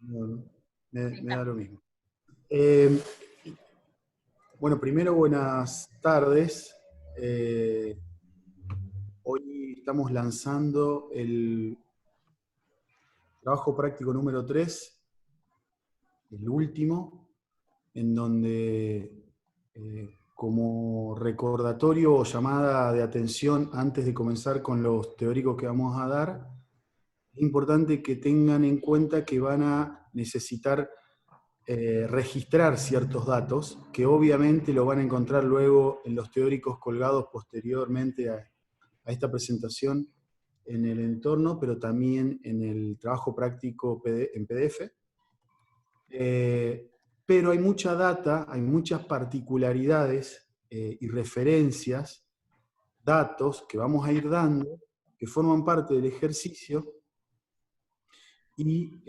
No, me da lo mismo. Eh, bueno, primero buenas tardes. Hoy estamos lanzando el trabajo práctico número 3, el último, en donde como recordatorio o llamada de atención antes de comenzar con los teóricos que vamos a dar, es importante que tengan en cuenta que van a necesitar registrar ciertos datos, que obviamente lo van a encontrar luego en los teóricos colgados posteriormente a esta presentación en el entorno, pero también en el trabajo práctico en PDF. Pero hay mucha data, hay muchas particularidades y referencias, datos que vamos a ir dando, que forman parte del ejercicio y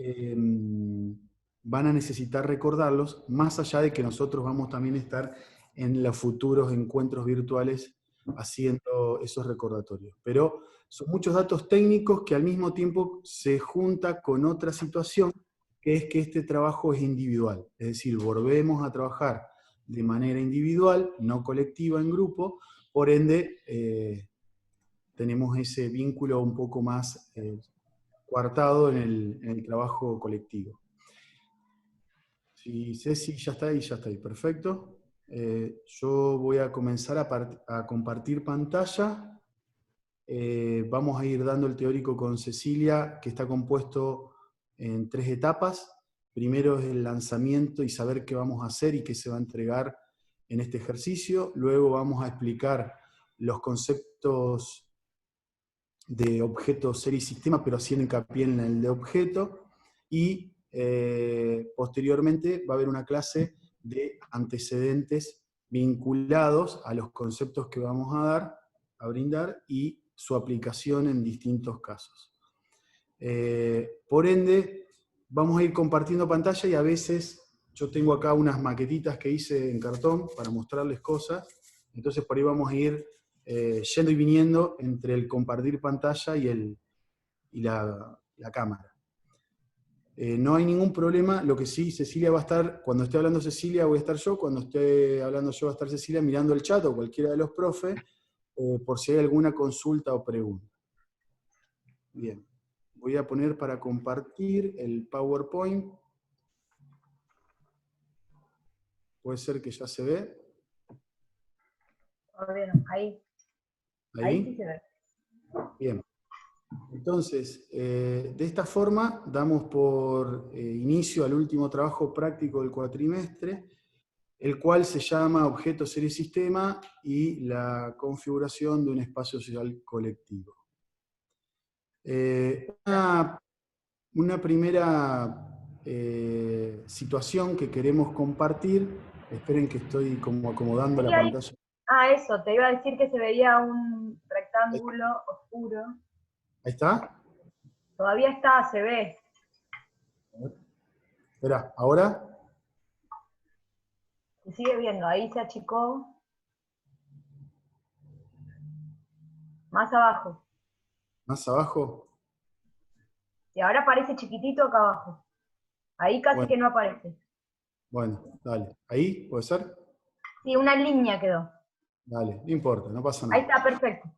van a necesitar recordarlos, más allá de que nosotros vamos también a estar en los futuros encuentros virtuales haciendo esos recordatorios. Pero son muchos datos técnicos que al mismo tiempo se junta con otra situación, que es que este trabajo es individual. Es decir, volvemos a trabajar de manera individual, no colectiva en grupo, por ende tenemos ese vínculo un poco más coartado en el trabajo colectivo. Si Ceci ya está ahí, perfecto. Yo voy a comenzar a compartir pantalla. Vamos a ir dando el teórico con Cecilia, que está compuesto en 3 etapas. Primero es el lanzamiento y saber qué vamos a hacer y qué se va a entregar en este ejercicio. Luego vamos a explicar los conceptos de objeto, serie y sistema, pero haciendo hincapié en el de objeto. Y posteriormente va a haber una clase de antecedentes vinculados a los conceptos que vamos a brindar, y su aplicación en distintos casos. Por ende, vamos a ir compartiendo pantalla y a veces yo tengo acá unas maquetitas que hice en cartón para mostrarles cosas, entonces por ahí vamos a ir yendo y viniendo entre el compartir pantalla y la cámara. No hay ningún problema, lo que sí, Cecilia va a estar, cuando esté hablando Cecilia voy a estar yo, cuando esté hablando yo va a estar Cecilia mirando el chat o cualquiera de los profes, por si hay alguna consulta o pregunta. Bien, voy a poner para compartir el PowerPoint. Puede ser que ya se ve. Ahí. ¿Ahí? Sí se ve. Bien. Entonces, de esta forma damos por inicio al último trabajo práctico del cuatrimestre, el cual se llama Objeto, Serie, Sistema y la configuración de un espacio social colectivo. Una primera situación que queremos compartir, esperen que estoy como acomodando la pantalla. Eso, te iba a decir que se veía un rectángulo oscuro. ¿Ahí está? Todavía está, se ve. Espera, ¿ahora? Se sigue viendo, ahí se achicó. Más abajo. ¿Más abajo? Y ahora aparece chiquitito acá abajo. Ahí casi que no aparece. Bueno, dale. ¿Ahí? ¿Puede ser? Sí, una línea quedó. Dale, no importa, no pasa nada. Ahí está, perfecto.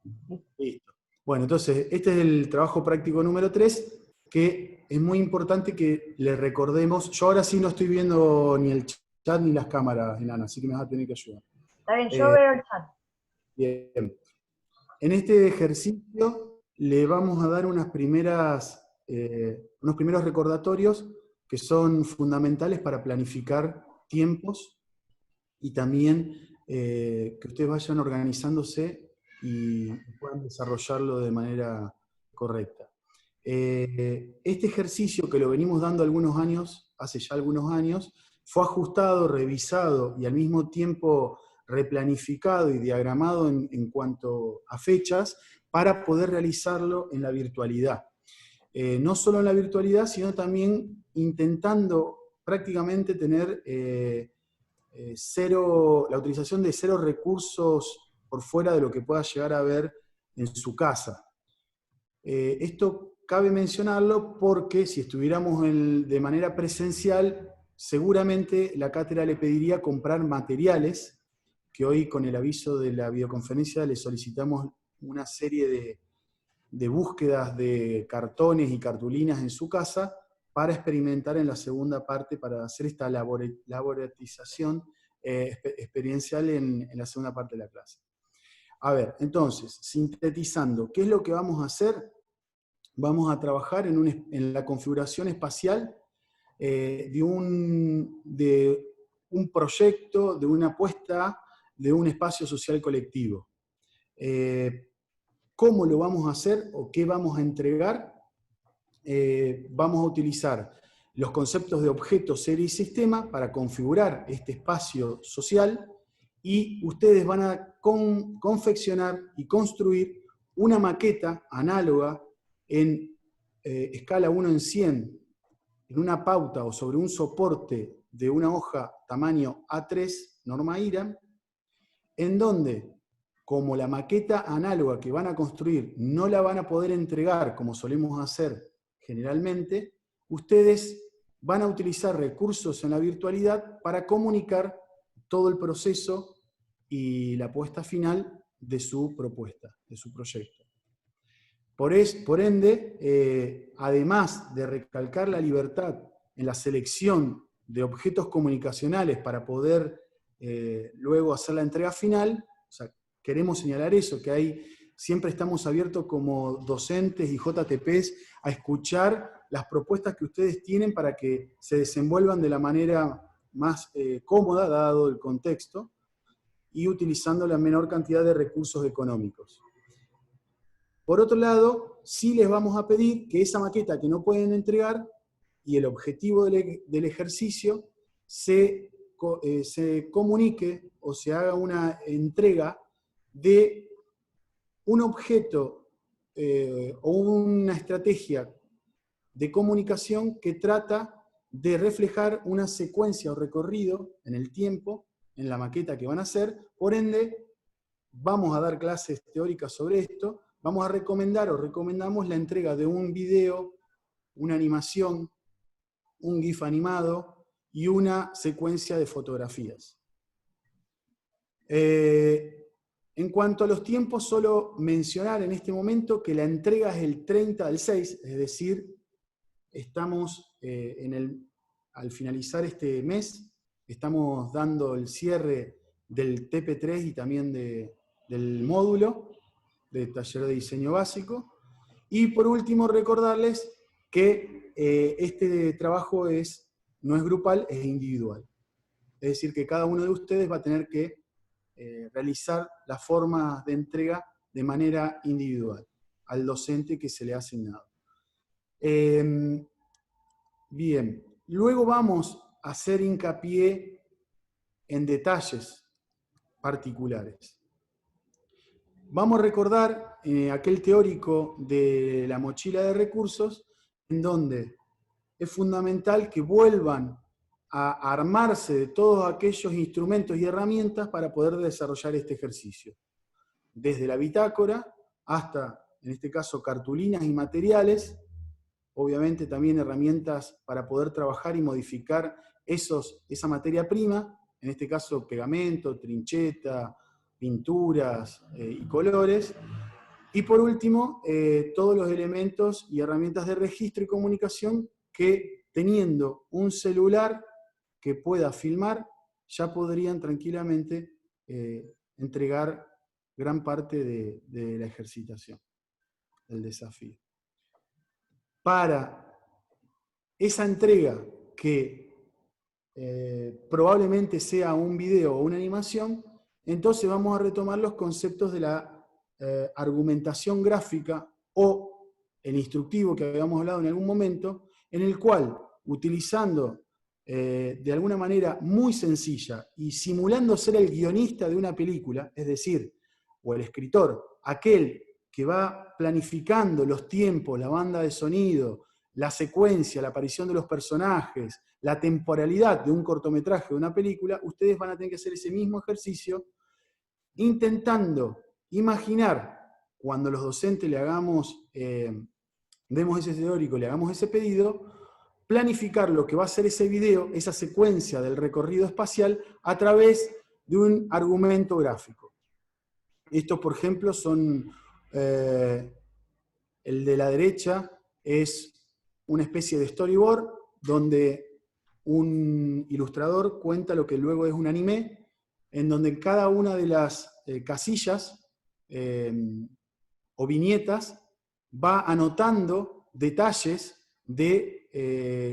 Listo. Bueno, entonces, este es el trabajo práctico número 3, que es muy importante que le recordemos. Yo ahora sí no estoy viendo ni el chat ni las cámaras, Enana, así que me vas a tener que ayudar. Está bien, yo veo el chat. Bien. En este ejercicio le vamos a dar unos primeros recordatorios que son fundamentales para planificar tiempos y también que ustedes vayan organizándose y puedan desarrollarlo de manera correcta. Este ejercicio, que lo venimos dando hace ya algunos años, fue ajustado, revisado y al mismo tiempo replanificado y diagramado en cuanto a fechas para poder realizarlo en la virtualidad. No solo en la virtualidad, sino también intentando prácticamente tener la utilización de 0 recursos por fuera de lo que pueda llegar a ver en su casa. Esto cabe mencionarlo porque si estuviéramos de manera presencial, seguramente la cátedra le pediría comprar materiales, que hoy con el aviso de la videoconferencia le solicitamos una serie de búsquedas de cartones y cartulinas en su casa para experimentar en la segunda parte, para hacer esta laboratización experiencial en la segunda parte de la clase. A ver, entonces, sintetizando, ¿qué es lo que vamos a hacer? Vamos a trabajar en la configuración espacial de un proyecto, de una apuesta de un espacio social colectivo. ¿Cómo lo vamos a hacer o qué vamos a entregar? Vamos a utilizar los conceptos de objeto, serie y sistema para configurar este espacio social, y ustedes van a confeccionar y construir una maqueta análoga en escala 1:100, en una pauta o sobre un soporte de una hoja tamaño A3, norma IRAM, en donde, como la maqueta análoga que van a construir no la van a poder entregar como solemos hacer generalmente, ustedes van a utilizar recursos en la virtualidad para comunicar todo el proceso y la puesta final de su propuesta, de su proyecto. Por ende, además de recalcar la libertad en la selección de objetos comunicacionales para poder luego hacer la entrega final, o sea, queremos señalar eso, que siempre estamos abiertos como docentes y JTPs a escuchar las propuestas que ustedes tienen para que se desenvuelvan de la manera más cómoda, dado el contexto, y utilizando la menor cantidad de recursos económicos. Por otro lado, sí les vamos a pedir que esa maqueta que no pueden entregar y el objetivo del ejercicio se comunique o se haga una entrega de un objeto o una estrategia de comunicación que trata de reflejar una secuencia o recorrido en el tiempo, en la maqueta que van a hacer. Por ende, vamos a dar clases teóricas sobre esto. Vamos a recomendar o recomendamos la entrega de un video, una animación, un GIF animado y una secuencia de fotografías. En cuanto a los tiempos, solo mencionar en este momento que la entrega es el 30/6, es decir, estamos al finalizar este mes, estamos dando el cierre del TP3 y también del módulo de taller de diseño básico. Y por último, recordarles que este trabajo no es grupal, es individual. Es decir, que cada uno de ustedes va a tener que realizar las formas de entrega de manera individual al docente que se le ha asignado. Bien, luego vamos a hacer hincapié en detalles particulares. Vamos a recordar aquel teórico de la mochila de recursos, en donde es fundamental que vuelvan a armarse de todos aquellos instrumentos y herramientas para poder desarrollar este ejercicio. Desde la bitácora hasta, en este caso, cartulinas y materiales, obviamente también herramientas para poder trabajar y modificar esa materia prima, en este caso pegamento, trincheta, pinturas y colores. Y por último, todos los elementos y herramientas de registro y comunicación que, teniendo un celular que pueda filmar, ya podrían tranquilamente entregar gran parte de la ejercitación, del desafío. Para esa entrega que probablemente sea un video o una animación, entonces vamos a retomar los conceptos de la argumentación gráfica o el instructivo que habíamos hablado en algún momento, en el cual, utilizando de alguna manera muy sencilla y simulando ser el guionista de una película, es decir, o el escritor, aquel que va planificando los tiempos, la banda de sonido, la secuencia, la aparición de los personajes, la temporalidad de un cortometraje, de una película, ustedes van a tener que hacer ese mismo ejercicio intentando imaginar, cuando los docentes le hagamos demos ese teórico, le hagamos ese pedido, planificar lo que va a ser ese video, esa secuencia del recorrido espacial, a través de un argumento gráfico. Estos, por ejemplo, son, el de la derecha es una especie de storyboard, donde un ilustrador cuenta lo que luego es un anime, en donde cada una de las casillas o viñetas va anotando detalles de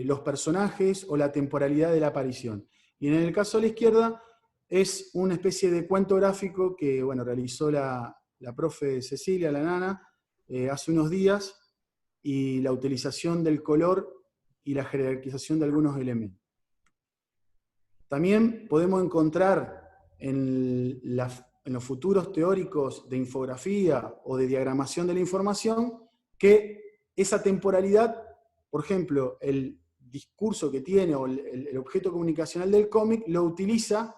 los personajes o la temporalidad de la aparición. Y en el caso de la izquierda es una especie de cuento gráfico que, bueno, realizó la profe Cecilia, la nana, hace unos días, y la utilización del color y la jerarquización de algunos elementos. También podemos encontrar en los futuros teóricos de infografía o de diagramación de la información que esa temporalidad, por ejemplo, el discurso que tiene o el objeto comunicacional del cómic lo utiliza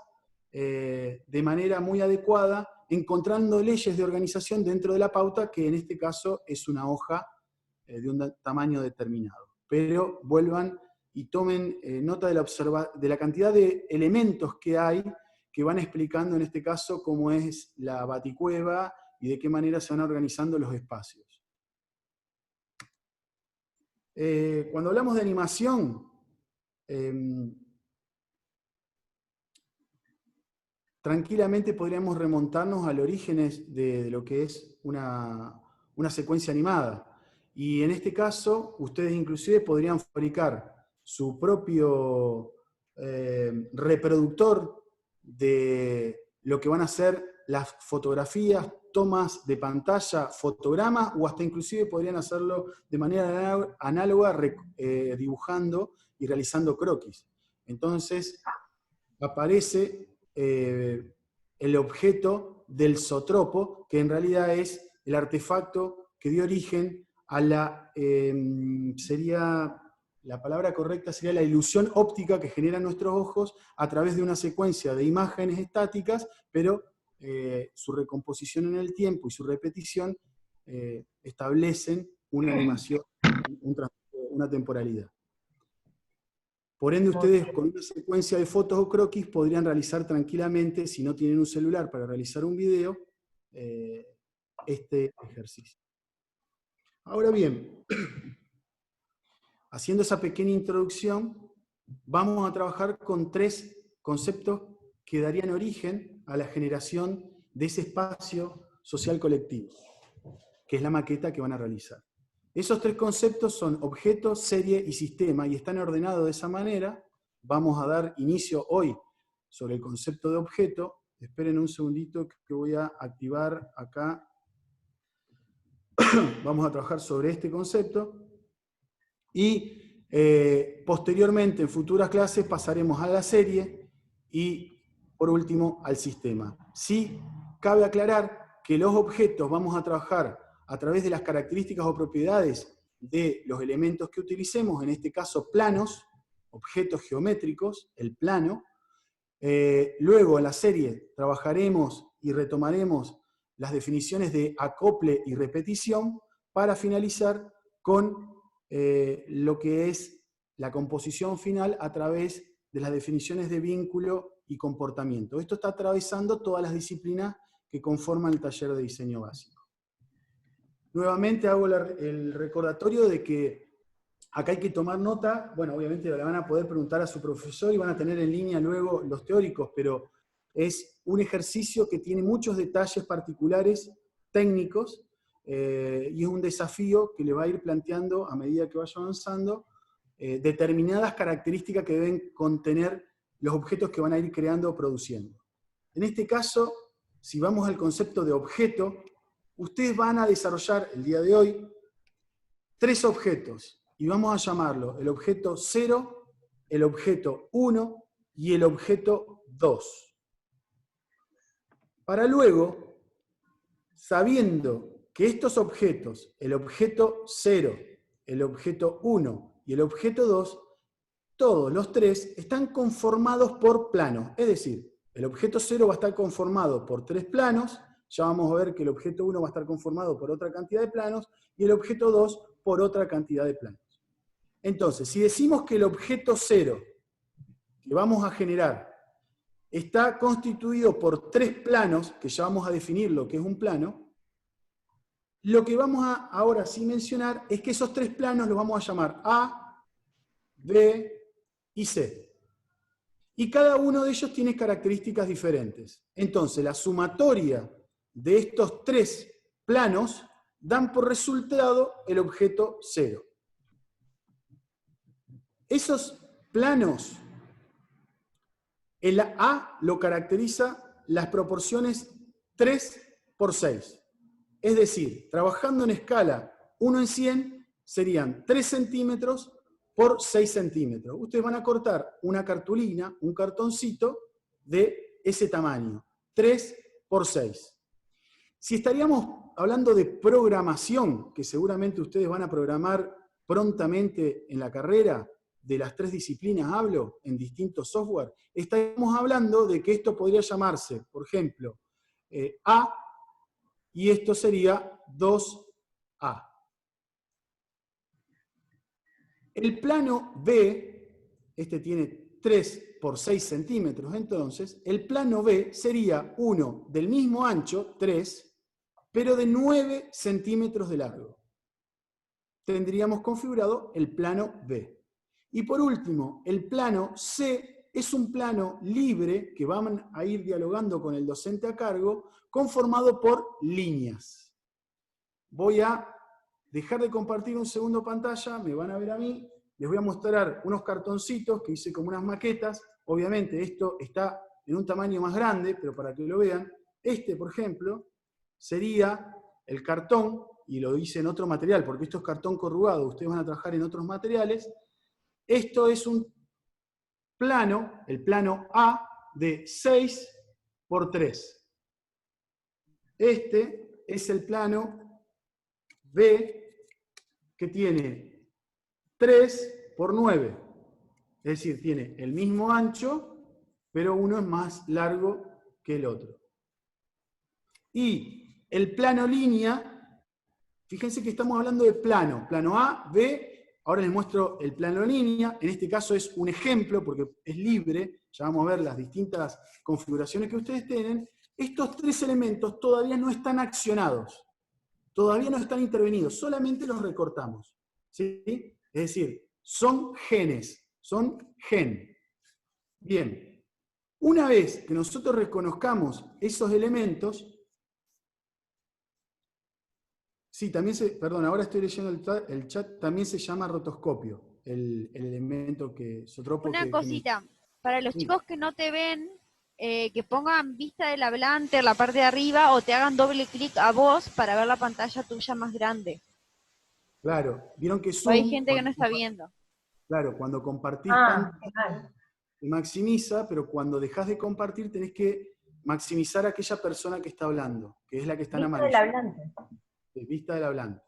de manera muy adecuada, encontrando leyes de organización dentro de la pauta, que en este caso es una hoja de un tamaño determinado. Pero vuelvan y tomen nota de la cantidad de elementos que hay que van explicando en este caso cómo es la baticueva y de qué manera se van organizando los espacios. Cuando hablamos de animación, tranquilamente podríamos remontarnos al orígenes de lo que es una secuencia animada. Y en este caso, ustedes inclusive podrían fabricar su propio reproductor de lo que van a ser las fotografías, tomas de pantalla, fotogramas, o hasta inclusive podrían hacerlo de manera análoga, dibujando y realizando croquis. Entonces, aparece el objeto del zootropo, que en realidad es el artefacto que dio origen a la, la palabra correcta sería la ilusión óptica que generan nuestros ojos a través de una secuencia de imágenes estáticas, pero su recomposición en el tiempo y su repetición establecen una animación, una temporalidad. Por ende, ustedes con una secuencia de fotos o croquis podrían realizar tranquilamente, si no tienen un celular para realizar un video, este ejercicio. Ahora bien, haciendo esa pequeña introducción, vamos a trabajar con 3 conceptos que darían origen a la generación de ese espacio social colectivo, que es la maqueta que van a realizar. Esos 3 conceptos son objeto, serie y sistema, y están ordenados de esa manera. Vamos a dar inicio hoy sobre el concepto de objeto. Esperen un segundito que voy a activar acá. Vamos a trabajar sobre este concepto. Y posteriormente, en futuras clases, pasaremos a la serie y, por último, al sistema. Sí, cabe aclarar que los objetos vamos a trabajar a través de las características o propiedades de los elementos que utilicemos, en este caso planos, objetos geométricos, el plano. Luego en la serie trabajaremos y retomaremos las definiciones de acople y repetición para finalizar con lo que es la composición final a través de las definiciones de vínculo y comportamiento. Esto está atravesando todas las disciplinas que conforman el taller de diseño básico. Nuevamente hago el recordatorio de que acá hay que tomar nota. Bueno, obviamente le van a poder preguntar a su profesor y van a tener en línea luego los teóricos, pero es un ejercicio que tiene muchos detalles particulares técnicos y es un desafío que le va a ir planteando a medida que vaya avanzando determinadas características que deben contener los objetos que van a ir creando o produciendo. En este caso, si vamos al concepto de objeto, ustedes van a desarrollar el día de hoy 3 objetos, y vamos a llamarlo el objeto 0, el objeto 1 y el objeto 2. Para luego, sabiendo que estos objetos, el objeto 0, el objeto 1 y el objeto 2, todos los 3 están conformados por planos. Es decir, el objeto 0 va a estar conformado por 3 planos, ya vamos a ver que el objeto 1 va a estar conformado por otra cantidad de planos, y el objeto 2 por otra cantidad de planos. Entonces, si decimos que el objeto 0 que vamos a generar está constituido por 3 planos, que ya vamos a definir lo que es un plano, lo que vamos a ahora sí mencionar es que esos 3 planos los vamos a llamar A, B y C. Y cada uno de ellos tiene características diferentes. Entonces, la sumatoria de estos 3 planos dan por resultado el objeto 0. Esos planos, el A lo caracteriza las proporciones 3 por 6. Es decir, trabajando en escala 1 en 100, serían 3 centímetros por 6 centímetros. Ustedes van a cortar una cartulina, un cartoncito de ese tamaño, 3 por 6. Si estaríamos hablando de programación, que seguramente ustedes van a programar prontamente en la carrera, de las 3 disciplinas hablo, en distintos software, estaríamos hablando de que esto podría llamarse, por ejemplo, A, y esto sería 2A. El plano B, este tiene 3 por 6 centímetros, entonces, el plano B sería uno del mismo ancho, 3, pero de 9 centímetros de largo. Tendríamos configurado el plano B. Y por último, el plano C es un plano libre, que van a ir dialogando con el docente a cargo, conformado por líneas. Voy a dejar de compartir un segundo pantalla, me van a ver a mí, les voy a mostrar unos cartoncitos que hice como unas maquetas. Obviamente esto está en un tamaño más grande, pero para que lo vean, este, por ejemplo, sería el cartón, y lo hice en otro material, porque esto es cartón corrugado, ustedes van a trabajar en otros materiales. Esto es un plano, el plano A, de 6 por 3. Este es el plano B, que tiene 3 por 9. Es decir, tiene el mismo ancho, pero uno es más largo que el otro. Y el plano línea, fíjense que estamos hablando de plano A, B, ahora les muestro el plano línea, en este caso es un ejemplo porque es libre, ya vamos a ver las distintas configuraciones que ustedes tienen. Estos 3 elementos todavía no están accionados, todavía no están intervenidos, solamente los recortamos, ¿sí? Es decir, son genes, son gen. Bien, una vez que nosotros reconozcamos esos elementos, sí, también perdón, ahora estoy leyendo el chat, también se llama rotoscopio, el elemento que Sotropo Una cosita, para los sí. chicos que no te ven, que pongan vista del hablante en la parte de arriba o te hagan doble clic a vos para ver la pantalla tuya más grande. Claro, vieron que O hay Zoom, gente que no está viendo. claro, cuando compartís pantalla, te maximiza, pero cuando dejas de compartir tenés que maximizar a aquella persona que está hablando, que es la que está en amarillo. Vista del hablante. Vista del hablante.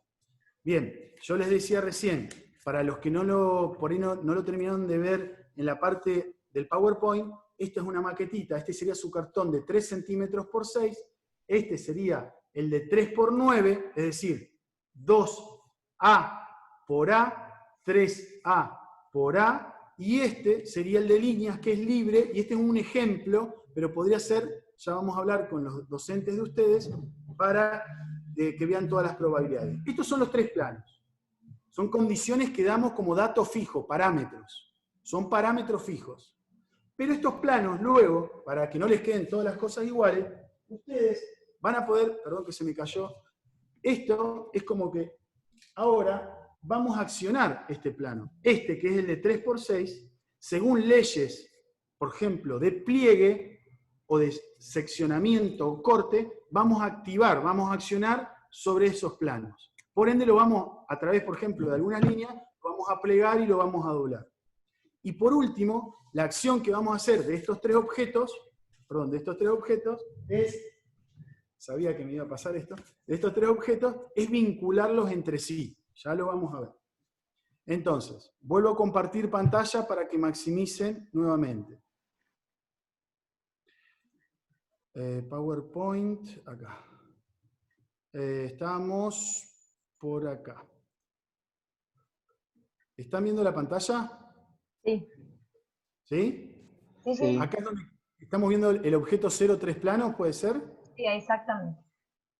Bien, yo les decía recién, para los que por ahí no lo terminaron de ver en la parte del PowerPoint, esta es una maquetita, este sería su cartón de 3 centímetros por 6, este sería el de 3 por 9, es decir, 2A por A, 3A por A, y este sería el de líneas, que es libre, y este es un ejemplo, pero podría ser, ya vamos a hablar con los docentes de ustedes, para que vean todas las probabilidades. Estos son los 3 planos. Son condiciones que damos como dato fijo, parámetros. Son parámetros fijos. Pero estos planos luego, para que no les queden todas las cosas iguales, ustedes van a poder, perdón que se me cayó, esto es como que ahora vamos a accionar este plano. Este, que es el de 3 por 6, según leyes, por ejemplo, de pliegue o de seccionamiento o corte, vamos a activar, vamos a accionar sobre esos planos. Por ende, lo vamos, a través, por ejemplo, de alguna línea, lo vamos a plegar y lo vamos a doblar. Y por último, la acción que vamos a hacer de estos 3 objetos, es, sabía que me iba a pasar esto, de estos 3 objetos, es vincularlos entre sí. Ya lo vamos a ver. Entonces, vuelvo a compartir pantalla para que maximicen nuevamente. PowerPoint, acá. Estamos por acá. ¿Están viendo la pantalla? Sí, ¿Sí? sí, sí, Sí. Acá es donde estamos viendo el objeto 0, 3 planos, ¿puede ser? sí, exactamente.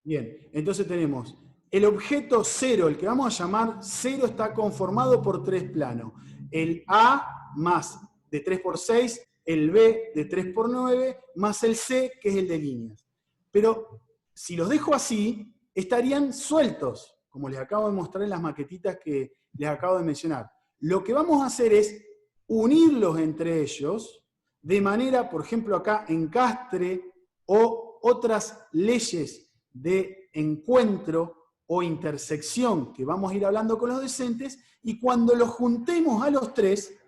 Bien, entonces tenemos el objeto 0, el que vamos a llamar 0, está conformado por 3 planos. El A más de 3 por 6, el B de 3 por 9, más el C, que es el de líneas. Pero si los dejo así, estarían sueltos, como les acabo de mostrar en las maquetitas que les acabo de mencionar. Lo que vamos a hacer es unirlos entre ellos, de manera, por ejemplo, acá encastre o otras leyes de encuentro o intersección que vamos a ir hablando con los docentes, y cuando los juntemos a los tres,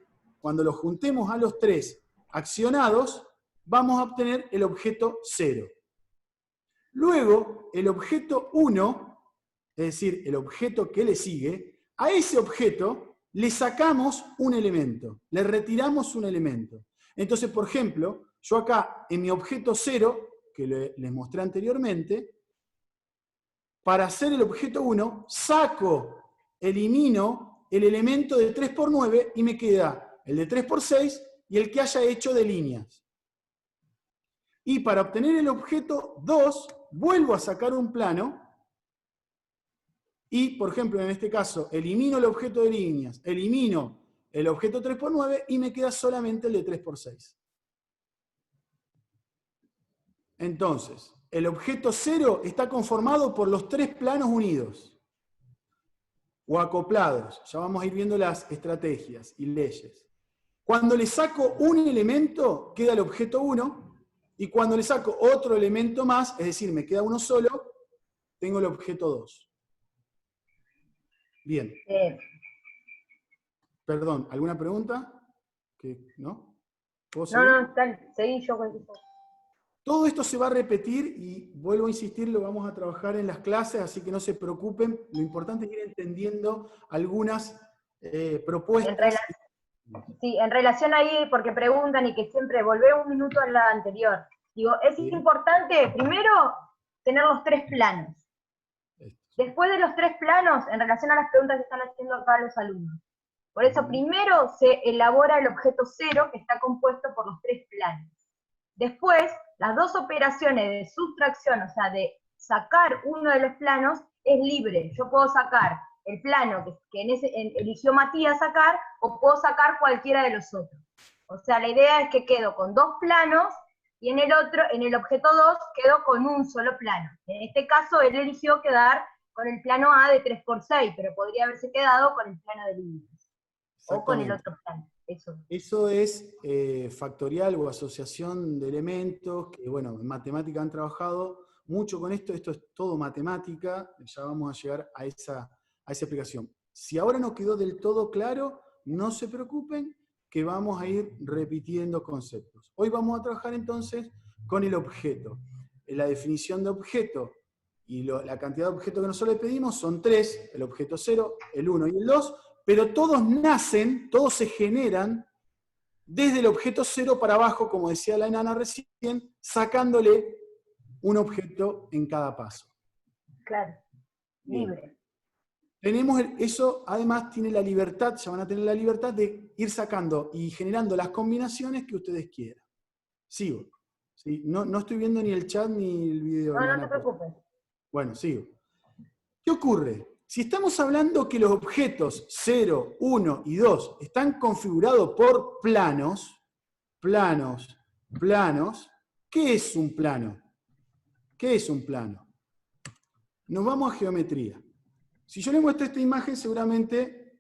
accionados, vamos a obtener el objeto 0. Luego, el objeto 1, es decir, el objeto que le sigue, a ese objeto le sacamos un elemento, le retiramos un elemento. Entonces, por ejemplo, yo acá en mi objeto 0, que les mostré anteriormente, para hacer el objeto 1, elimino el elemento de 3 por 9 y me queda el de 3 por 6 y el que haya hecho de líneas. Y para obtener el objeto 2, vuelvo a sacar un plano y, por ejemplo, en este caso, elimino el objeto de líneas, elimino el objeto 3 por 9 y me queda solamente el de 3 por 6. Entonces, el objeto 0 está conformado por los 3 planos unidos o acoplados. Ya vamos a ir viendo las estrategias y leyes. Cuando le saco un elemento, queda el objeto 1, y cuando le saco otro elemento más, es decir, me queda uno solo, tengo el objeto 2. Bien. Perdón, ¿alguna pregunta? ¿No? ¿Puedo seguir? No, dale, seguí yo con eso. Todo esto se va a repetir y vuelvo a insistir, lo vamos a trabajar en las clases, así que no se preocupen. Lo importante es ir entendiendo algunas propuestas. Sí, en relación ahí, porque preguntan y que siempre volvé un minuto a la anterior. Digo, es importante primero tener los 3 planos. Después de los 3 planos, en relación a las preguntas que están haciendo acá los alumnos. Por eso primero se elabora el objeto 0, que está compuesto por los 3 planos. Después, las 2 operaciones de sustracción, o sea, de sacar uno de los planos, es libre. Yo puedo sacar el plano que eligió Matías sacar, o puedo sacar cualquiera de los otros. O sea, la idea es que quedo con 2 planos, y en el objeto 2, quedo con un solo plano. En este caso, él eligió quedar con el plano A de 3 por 6, pero podría haberse quedado con el plano de líneas. O con el otro plano. Eso es factorial o asociación de elementos, que bueno, en matemática han trabajado mucho con esto es todo matemática, ya vamos a llegar a esa explicación. Si ahora no quedó del todo claro, no se preocupen, que vamos a ir repitiendo conceptos. Hoy vamos a trabajar entonces con el objeto. La definición de objeto y la cantidad de objetos que nosotros le pedimos son 3, el objeto 0, el 1 y el 2, pero todos nacen, todos se generan desde el objeto 0 para abajo, como decía la enana recién, sacándole un objeto en cada paso. Claro, libre. Tenemos eso, además tiene la libertad, ya van a tener la libertad de ir sacando y generando las combinaciones que ustedes quieran. Sigo. ¿Sí? No estoy viendo ni el chat ni el video. No te preocupes. Bueno, sigo. ¿Qué ocurre? Si estamos hablando que los objetos 0, 1 y 2 están configurados por planos, ¿qué es un plano? ¿Qué es un plano? Nos vamos a geometría. Si yo les muestro esta imagen, seguramente,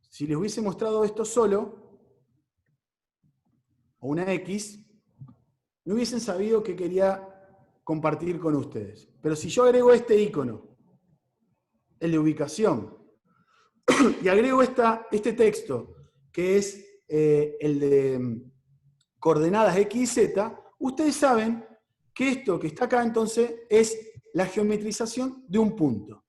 si les hubiese mostrado esto solo, o una X, no hubiesen sabido qué quería compartir con ustedes. Pero si yo agrego este icono, el de ubicación, y agrego este texto, que es el de coordenadas X y Z, ustedes saben que esto que está acá entonces es la geometrización de un punto.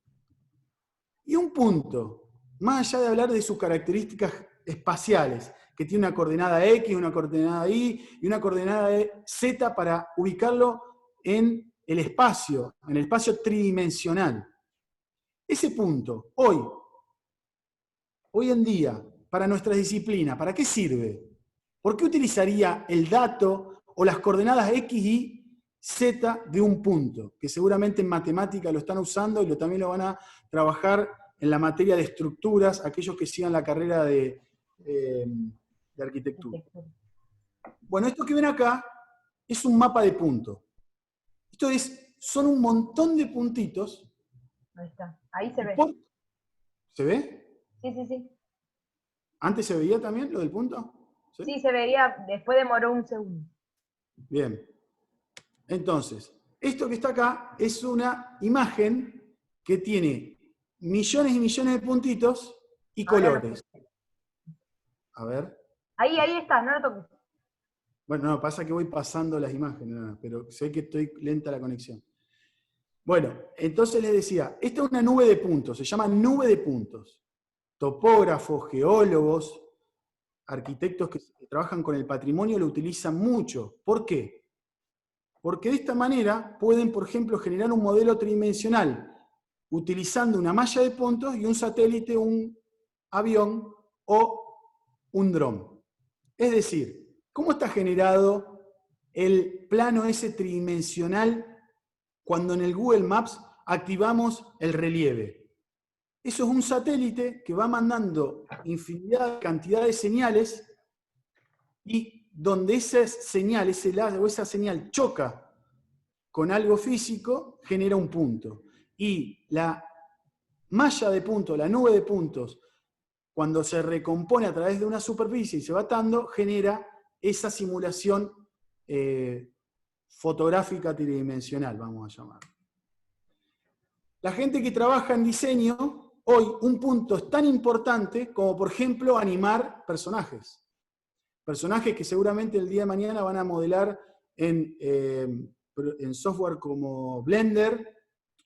Y un punto, más allá de hablar de sus características espaciales, que tiene una coordenada X, una coordenada Y y una coordenada Z para ubicarlo en el espacio tridimensional. Ese punto, hoy hoy en día, para nuestra disciplina, ¿para qué sirve? ¿Por qué utilizaría el dato o las coordenadas X, Y, Z de un punto? Que seguramente en matemática lo están usando y también lo van a trabajar en la materia de estructuras, aquellos que sigan la carrera de arquitectura. Bueno, esto que ven acá es un mapa de puntos. Son un montón de puntitos. Ahí está, ahí se ve. ¿Se ve? Sí, sí, sí. ¿Antes se veía también lo del punto? Sí, se veía, después demoró un segundo. Bien. Entonces, esto que está acá es una imagen que tiene millones y millones de puntitos y colores. A ver. Ahí está, no lo toques. Bueno, no, pasa que voy pasando las imágenes, pero sé que estoy lenta la conexión. Bueno, entonces les decía, esta es una nube de puntos, se llama nube de puntos. Topógrafos, geólogos, arquitectos que trabajan con el patrimonio lo utilizan mucho. ¿Por qué? Porque de esta manera pueden, por ejemplo, generar un modelo tridimensional utilizando una malla de puntos y un satélite, un avión o un dron. Es decir, ¿cómo está generado el plano ese tridimensional cuando en el Google Maps activamos el relieve? Eso es un satélite que va mandando infinidad de cantidad de señales y donde esa señal, esa señal choca con algo físico, genera un punto. Y la malla de puntos, la nube de puntos, cuando se recompone a través de una superficie y se va atando, genera esa simulación fotográfica tridimensional, vamos a llamar. La gente que trabaja en diseño, hoy un punto es tan importante como, por ejemplo, animar personajes. Personajes que seguramente el día de mañana van a modelar en software como Blender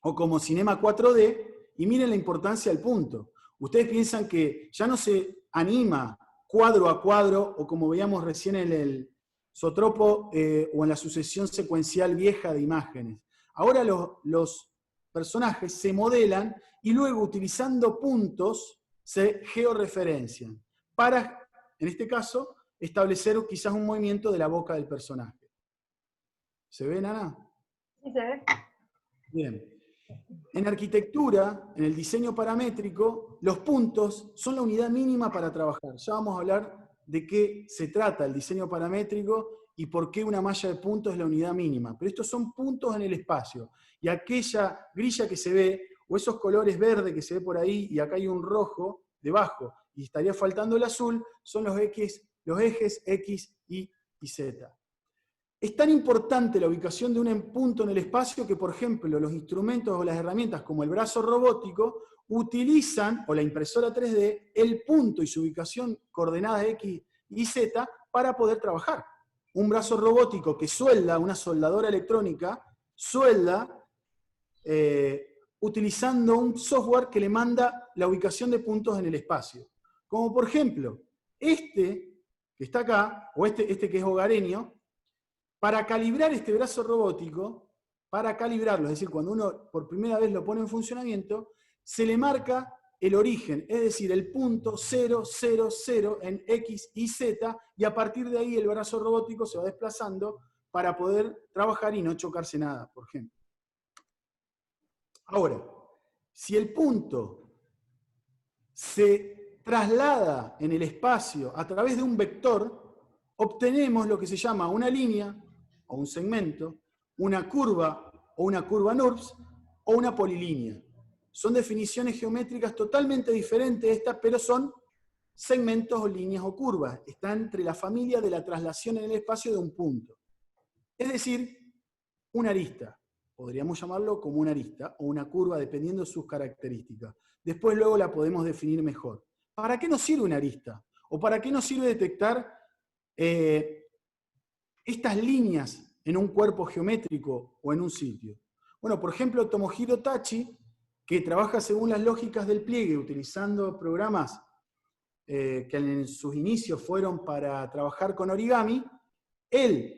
o como Cinema 4D, y miren la importancia del punto. Ustedes piensan que ya no se anima cuadro a cuadro, o como veíamos recién en el Zotropo, o en la sucesión secuencial vieja de imágenes. Ahora los personajes se modelan y luego, utilizando puntos, se georreferencian para, en este caso, establecer quizás un movimiento de la boca del personaje. ¿Se ve, Nana? Sí, se ve. Bien. En arquitectura, en el diseño paramétrico, los puntos son la unidad mínima para trabajar. Ya vamos a hablar de qué se trata el diseño paramétrico y por qué una malla de puntos es la unidad mínima. Pero estos son puntos en el espacio. Y aquella grilla que se ve, o esos colores verdes que se ve por ahí, y acá hay un rojo debajo, y estaría faltando el azul, son los ejes X, Y y Z. Es tan importante la ubicación de un punto en el espacio que, por ejemplo, los instrumentos o las herramientas como el brazo robótico utilizan, o la impresora 3D, el punto y su ubicación coordenadas X y Z para poder trabajar. Un brazo robótico que suelda, una soldadora electrónica, suelda utilizando un software que le manda la ubicación de puntos en el espacio. Como por ejemplo, este que está acá, o este que es hogareño, para calibrar este brazo robótico, para calibrarlo, es decir, cuando uno por primera vez lo pone en funcionamiento, se le marca el origen, es decir, el punto 0, 0, 0 en X y Z, y a partir de ahí el brazo robótico se va desplazando para poder trabajar y no chocarse nada, por ejemplo. Ahora, si el punto se traslada en el espacio a través de un vector, obtenemos lo que se llama una línea, o un segmento, una curva o una curva NURBS, o una polilínea. Son definiciones geométricas totalmente diferentes estas, pero son segmentos o líneas o curvas. Están entre la familia de la traslación en el espacio de un punto. Es decir, una arista. Podríamos llamarlo como una arista o una curva, dependiendo de sus características. Después luego la podemos definir mejor. ¿Para qué nos sirve una arista? ¿O para qué nos sirve detectar estas líneas en un cuerpo geométrico o en un sitio? Bueno, por ejemplo, Tomohiro Tachi, que trabaja según las lógicas del pliegue, utilizando programas que en sus inicios fueron para trabajar con origami, él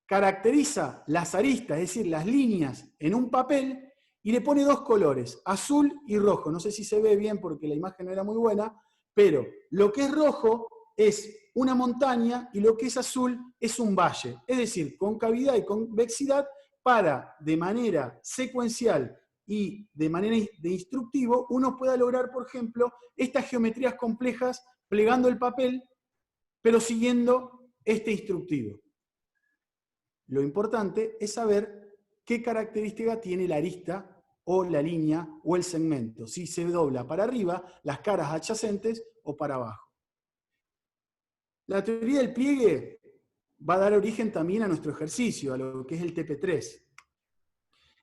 caracteriza las aristas, es decir, las líneas en un papel, y le pone dos colores, azul y rojo. No sé si se ve bien porque la imagen no era muy buena, Pero lo que es rojo es una montaña y lo que es azul es un valle. Es decir, concavidad y convexidad para, de manera secuencial y de manera de instructivo, uno pueda lograr, por ejemplo, estas geometrías complejas plegando el papel, pero siguiendo este instructivo. Lo importante es saber qué característica tiene la arista o la línea o el segmento, si se dobla para arriba, las caras adyacentes o para abajo. La teoría del pliegue va a dar origen también a nuestro ejercicio, a lo que es el TP3.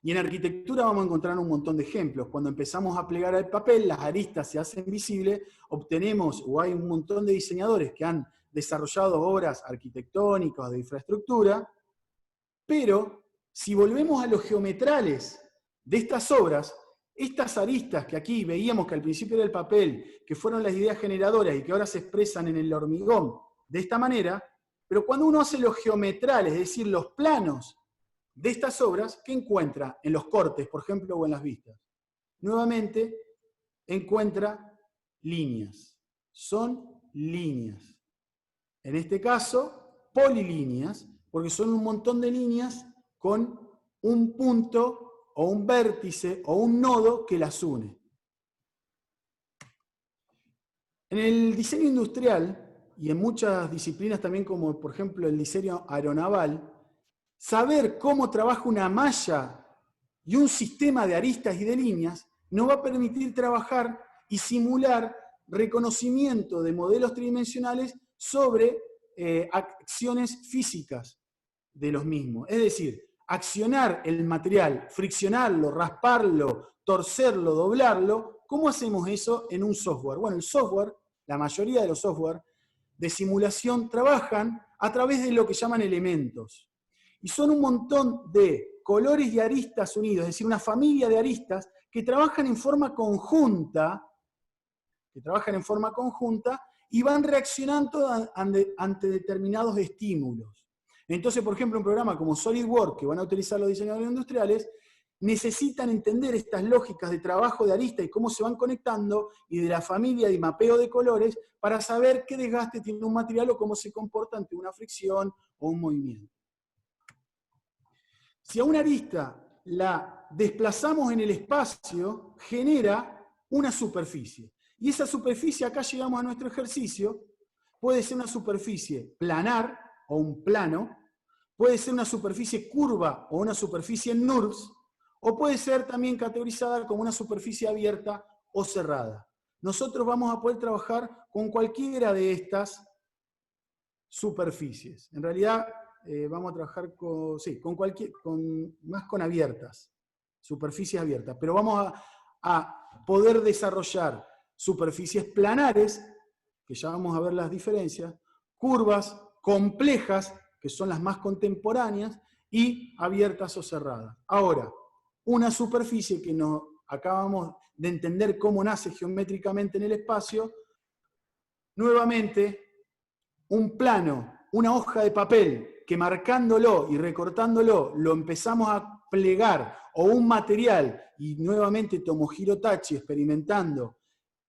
Y en arquitectura vamos a encontrar un montón de ejemplos. Cuando empezamos a plegar el papel, las aristas se hacen visibles, obtenemos, o hay un montón de diseñadores que han desarrollado obras arquitectónicas de infraestructura, pero si volvemos a los geometrales de estas obras, estas aristas que aquí veíamos que al principio del papel, que fueron las ideas generadoras y que ahora se expresan en el hormigón de esta manera, pero cuando uno hace los geometrales, es decir, los planos de estas obras, ¿qué encuentra en los cortes, por ejemplo, o en las vistas? Nuevamente, encuentra líneas. Son líneas. En este caso, polilíneas, porque son un montón de líneas con un punto o un vértice o un nodo que las une. En el diseño industrial, y en muchas disciplinas también como por ejemplo el diseño aeronaval, saber cómo trabaja una malla y un sistema de aristas y de líneas nos va a permitir trabajar y simular reconocimiento de modelos tridimensionales sobre acciones físicas de los mismos. Es decir, accionar el material, friccionarlo, rasparlo, torcerlo, doblarlo. ¿Cómo hacemos eso en un software? Bueno, el software, la mayoría de los software de simulación trabajan a través de lo que llaman elementos. Y son un montón de colores y aristas unidos, es decir, una familia de aristas que trabajan en forma conjunta, y van reaccionando ante determinados estímulos. Entonces, por ejemplo, un programa como SolidWorks, que van a utilizar los diseñadores industriales, necesitan entender estas lógicas de trabajo de arista y cómo se van conectando, y de la familia de mapeo de colores, para saber qué desgaste tiene un material o cómo se comporta ante una fricción o un movimiento. Si a una arista la desplazamos en el espacio, genera una superficie. Y esa superficie, acá llegamos a nuestro ejercicio, puede ser una superficie planar o un plano, puede ser una superficie curva o una superficie en NURBS, o puede ser también categorizada como una superficie abierta o cerrada. Nosotros vamos a poder trabajar con cualquiera de estas superficies. En realidad, vamos a trabajar más con abiertas, superficies abiertas, pero vamos a poder desarrollar superficies planares, que ya vamos a ver las diferencias, curvas complejas, que son las más contemporáneas, y abiertas o cerradas. Ahora, una superficie que nos acabamos de entender cómo nace geométricamente en el espacio, nuevamente, un plano, una hoja de papel, que marcándolo y recortándolo lo empezamos a plegar, o un material, y nuevamente Tomohiro Tachi experimentando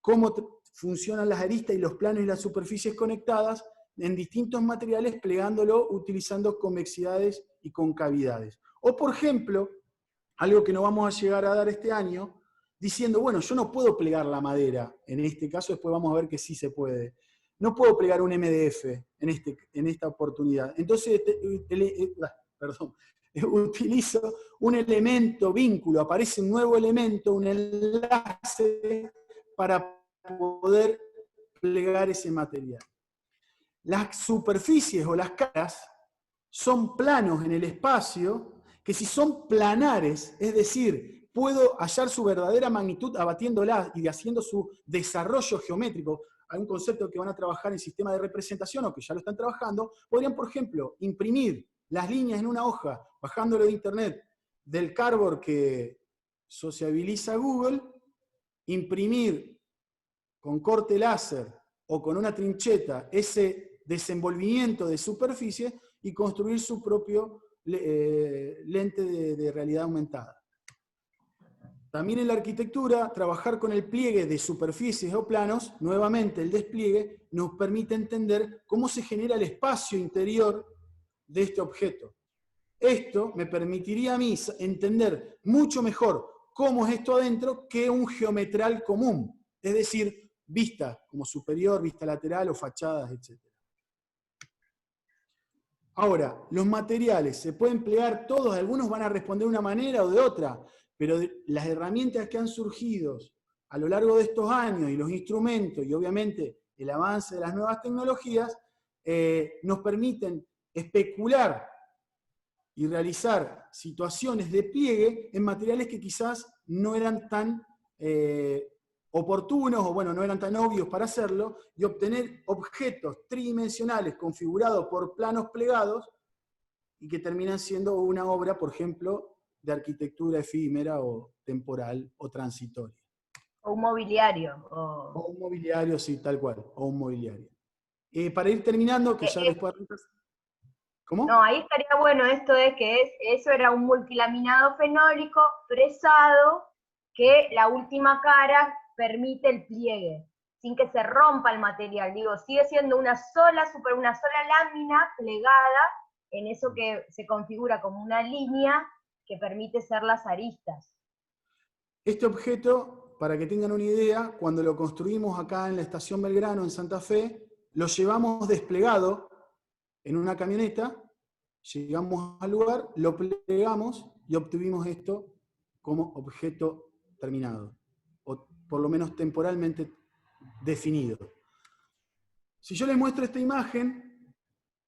cómo funcionan las aristas y los planos y las superficies conectadas en distintos materiales, plegándolo utilizando convexidades y concavidades. O por ejemplo, algo que no vamos a llegar a dar este año, diciendo, bueno, yo no puedo plegar la madera, en este caso después vamos a ver que sí se puede. No puedo plegar un MDF en esta oportunidad. Entonces, utilizo un elemento, vínculo, aparece un nuevo elemento, un enlace, para poder plegar ese material. Las superficies o las caras son planos en el espacio, que si son planares, es decir, puedo hallar su verdadera magnitud abatiéndola y haciendo su desarrollo geométrico. Hay un concepto que van a trabajar en sistema de representación, o que ya lo están trabajando, podrían, por ejemplo, imprimir las líneas en una hoja, bajándolo de internet, del cardboard que sociabiliza Google, imprimir con corte láser o con una trincheta ese desenvolvimiento de superficie y construir su propio lente de realidad aumentada. También en la arquitectura, trabajar con el pliegue de superficies o planos, nuevamente el despliegue, nos permite entender cómo se genera el espacio interior de este objeto. Esto me permitiría a mí entender mucho mejor cómo es esto adentro que un geometral común, es decir, vista como superior, vista lateral o fachadas, etc. Ahora, los materiales, ¿se pueden emplear todos? Algunos van a responder de una manera o de otra, pero las herramientas que han surgido a lo largo de estos años y los instrumentos y obviamente el avance de las nuevas tecnologías nos permiten especular y realizar situaciones de pliegue en materiales que quizás no eran tan oportunos o bueno, no eran tan obvios para hacerlo, y obtener objetos tridimensionales configurados por planos plegados y que terminan siendo una obra, por ejemplo, de arquitectura efímera o temporal o transitoria. O un mobiliario. O un mobiliario, sí, tal cual, o un mobiliario. Para ir terminando, que ya después... ¿Cómo? No, ahí estaría bueno esto de que eso era un multilaminado fenólico fresado que la última cara permite el pliegue, sin que se rompa el material. Digo, sigue siendo una sola lámina plegada en eso que se configura como una línea que permite ser las aristas. Este objeto, para que tengan una idea, cuando lo construimos acá en la estación Belgrano, en Santa Fe, lo llevamos desplegado en una camioneta, llegamos al lugar, lo plegamos y obtuvimos esto como objeto terminado, o por lo menos temporalmente definido. Si yo les muestro esta imagen,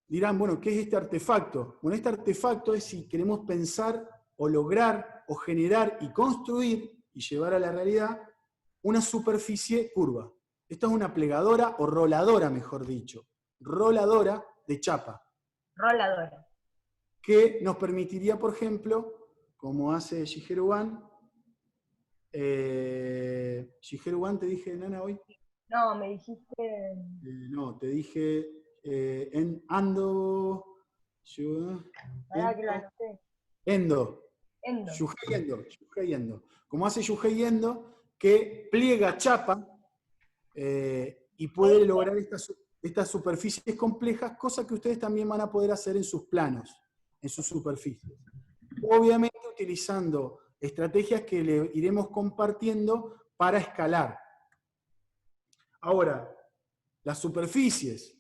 dirán, bueno, ¿qué es este artefacto? Bueno, este artefacto es si queremos pensar o lograr o generar y construir y llevar a la realidad una superficie curva. Esta es una plegadora o roladora, mejor dicho. Roladora de chapa. Roladora. Que nos permitiría, por ejemplo, como hace Shigeru Ban. ¿Shigeru Ban te dije, Nana, hoy? No, me dijiste... no, te dije en Ando... Endo. Yuhei Endo. Como hace Yuhei Endo, que pliega chapa y puede lograr estas superficies complejas, cosa que ustedes también van a poder hacer en sus planos, en sus superficies. Obviamente utilizando estrategias que le iremos compartiendo para escalar. Ahora, las superficies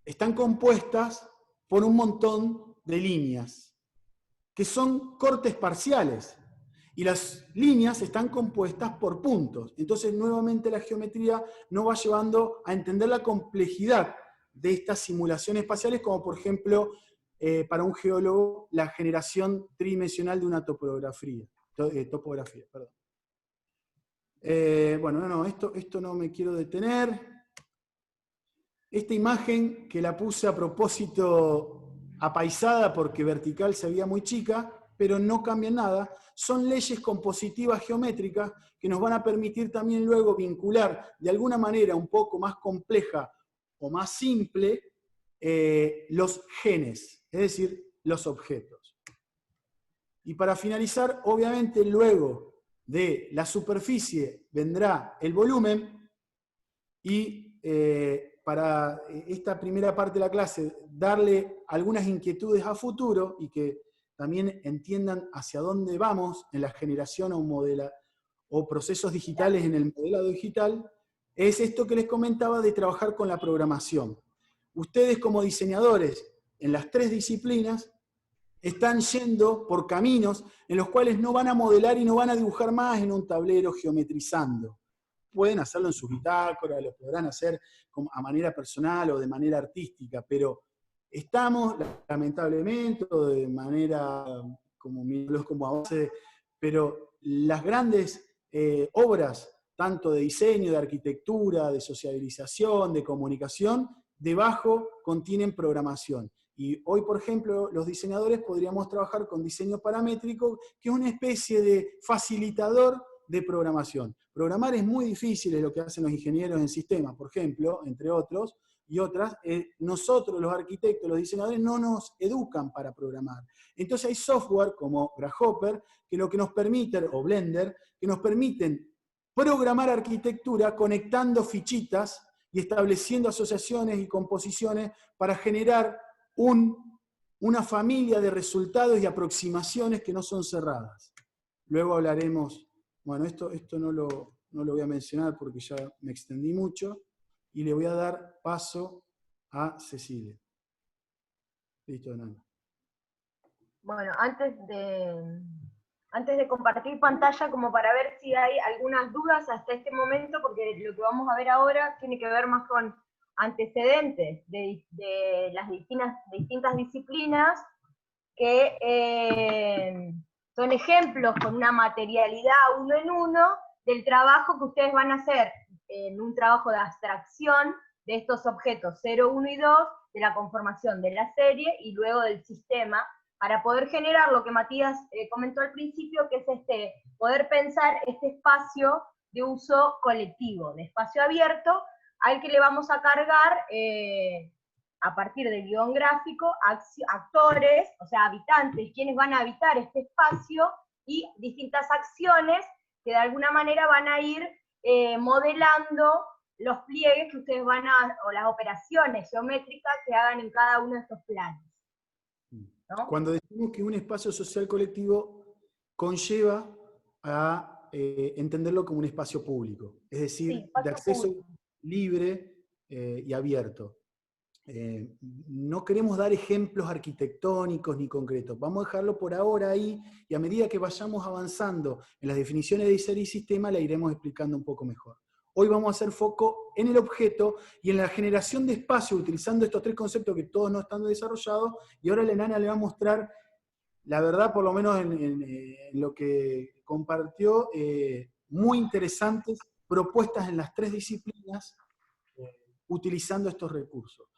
están compuestas por un montón de líneas, que son cortes parciales, y las líneas están compuestas por puntos. Entonces, nuevamente la geometría nos va llevando a entender la complejidad de estas simulaciones espaciales, como por ejemplo, para un geólogo, la generación tridimensional de una topografía. Perdón. Bueno, esto no me quiero detener. Esta imagen que la puse a propósito apaisada porque vertical se veía muy chica, pero no cambia nada, son leyes compositivas geométricas que nos van a permitir también luego vincular de alguna manera un poco más compleja o más simple los genes, es decir, los objetos. Y para finalizar, obviamente luego de la superficie vendrá el volumen y para esta primera parte de la clase darle algunas inquietudes a futuro y que también entiendan hacia dónde vamos en la generación o procesos digitales en el modelado digital, es esto que les comentaba de trabajar con la programación. Ustedes como diseñadores en las tres disciplinas están yendo por caminos en los cuales no van a modelar y no van a dibujar más en un tablero geometrizando. Pueden hacerlo en sus bitácoras, lo podrán hacer a manera personal o de manera artística, pero estamos, lamentablemente, o de manera como a base, pero las grandes obras, tanto de diseño, de arquitectura, de sociabilización, de comunicación, debajo contienen programación. Y hoy, por ejemplo, los diseñadores podríamos trabajar con diseño paramétrico, que es una especie de facilitador de programación. Programar es muy difícil, es lo que hacen los ingenieros en sistemas, por ejemplo, entre otros, y otras, nosotros los arquitectos, los diseñadores, no nos educan para programar. Entonces hay software como Grasshopper, que lo que nos permiten, o Blender, que nos permiten programar arquitectura conectando fichitas y estableciendo asociaciones y composiciones para generar una familia de resultados y aproximaciones que no son cerradas. Luego hablaremos, bueno, esto no lo voy a mencionar porque ya me extendí mucho, y le voy a dar paso a Cecilia. Listo, Nana. Bueno, antes de compartir pantalla, como para ver si hay algunas dudas hasta este momento, porque lo que vamos a ver ahora tiene que ver más con antecedentes de las distintas disciplinas, que son ejemplos con una materialidad uno en uno del trabajo que ustedes van a hacer en un trabajo de abstracción de estos objetos 0, 1 y 2, de la conformación de la serie y luego del sistema, para poder generar lo que Matías comentó al principio, que es poder pensar este espacio de uso colectivo, de espacio abierto, al que le vamos a cargar, a partir del guión gráfico, actores, o sea, habitantes, quienes van a habitar este espacio, y distintas acciones que de alguna manera van a ir modelando los pliegues que ustedes o las operaciones geométricas que hagan en cada uno de estos planos, ¿no? Cuando decimos que un espacio social colectivo conlleva a entenderlo como un espacio público, es decir, Sí, de acceso libre y abierto. No queremos dar ejemplos arquitectónicos ni concretos, vamos a dejarlo por ahora ahí, y a medida que vayamos avanzando en las definiciones de serie y sistema, la iremos explicando un poco mejor. Hoy vamos a hacer foco en el objeto y en la generación de espacio, utilizando estos tres conceptos que todos no están desarrollados, y ahora la Nana le va a mostrar, la verdad, por lo menos en lo que compartió, muy interesantes propuestas en las tres disciplinas, utilizando estos recursos.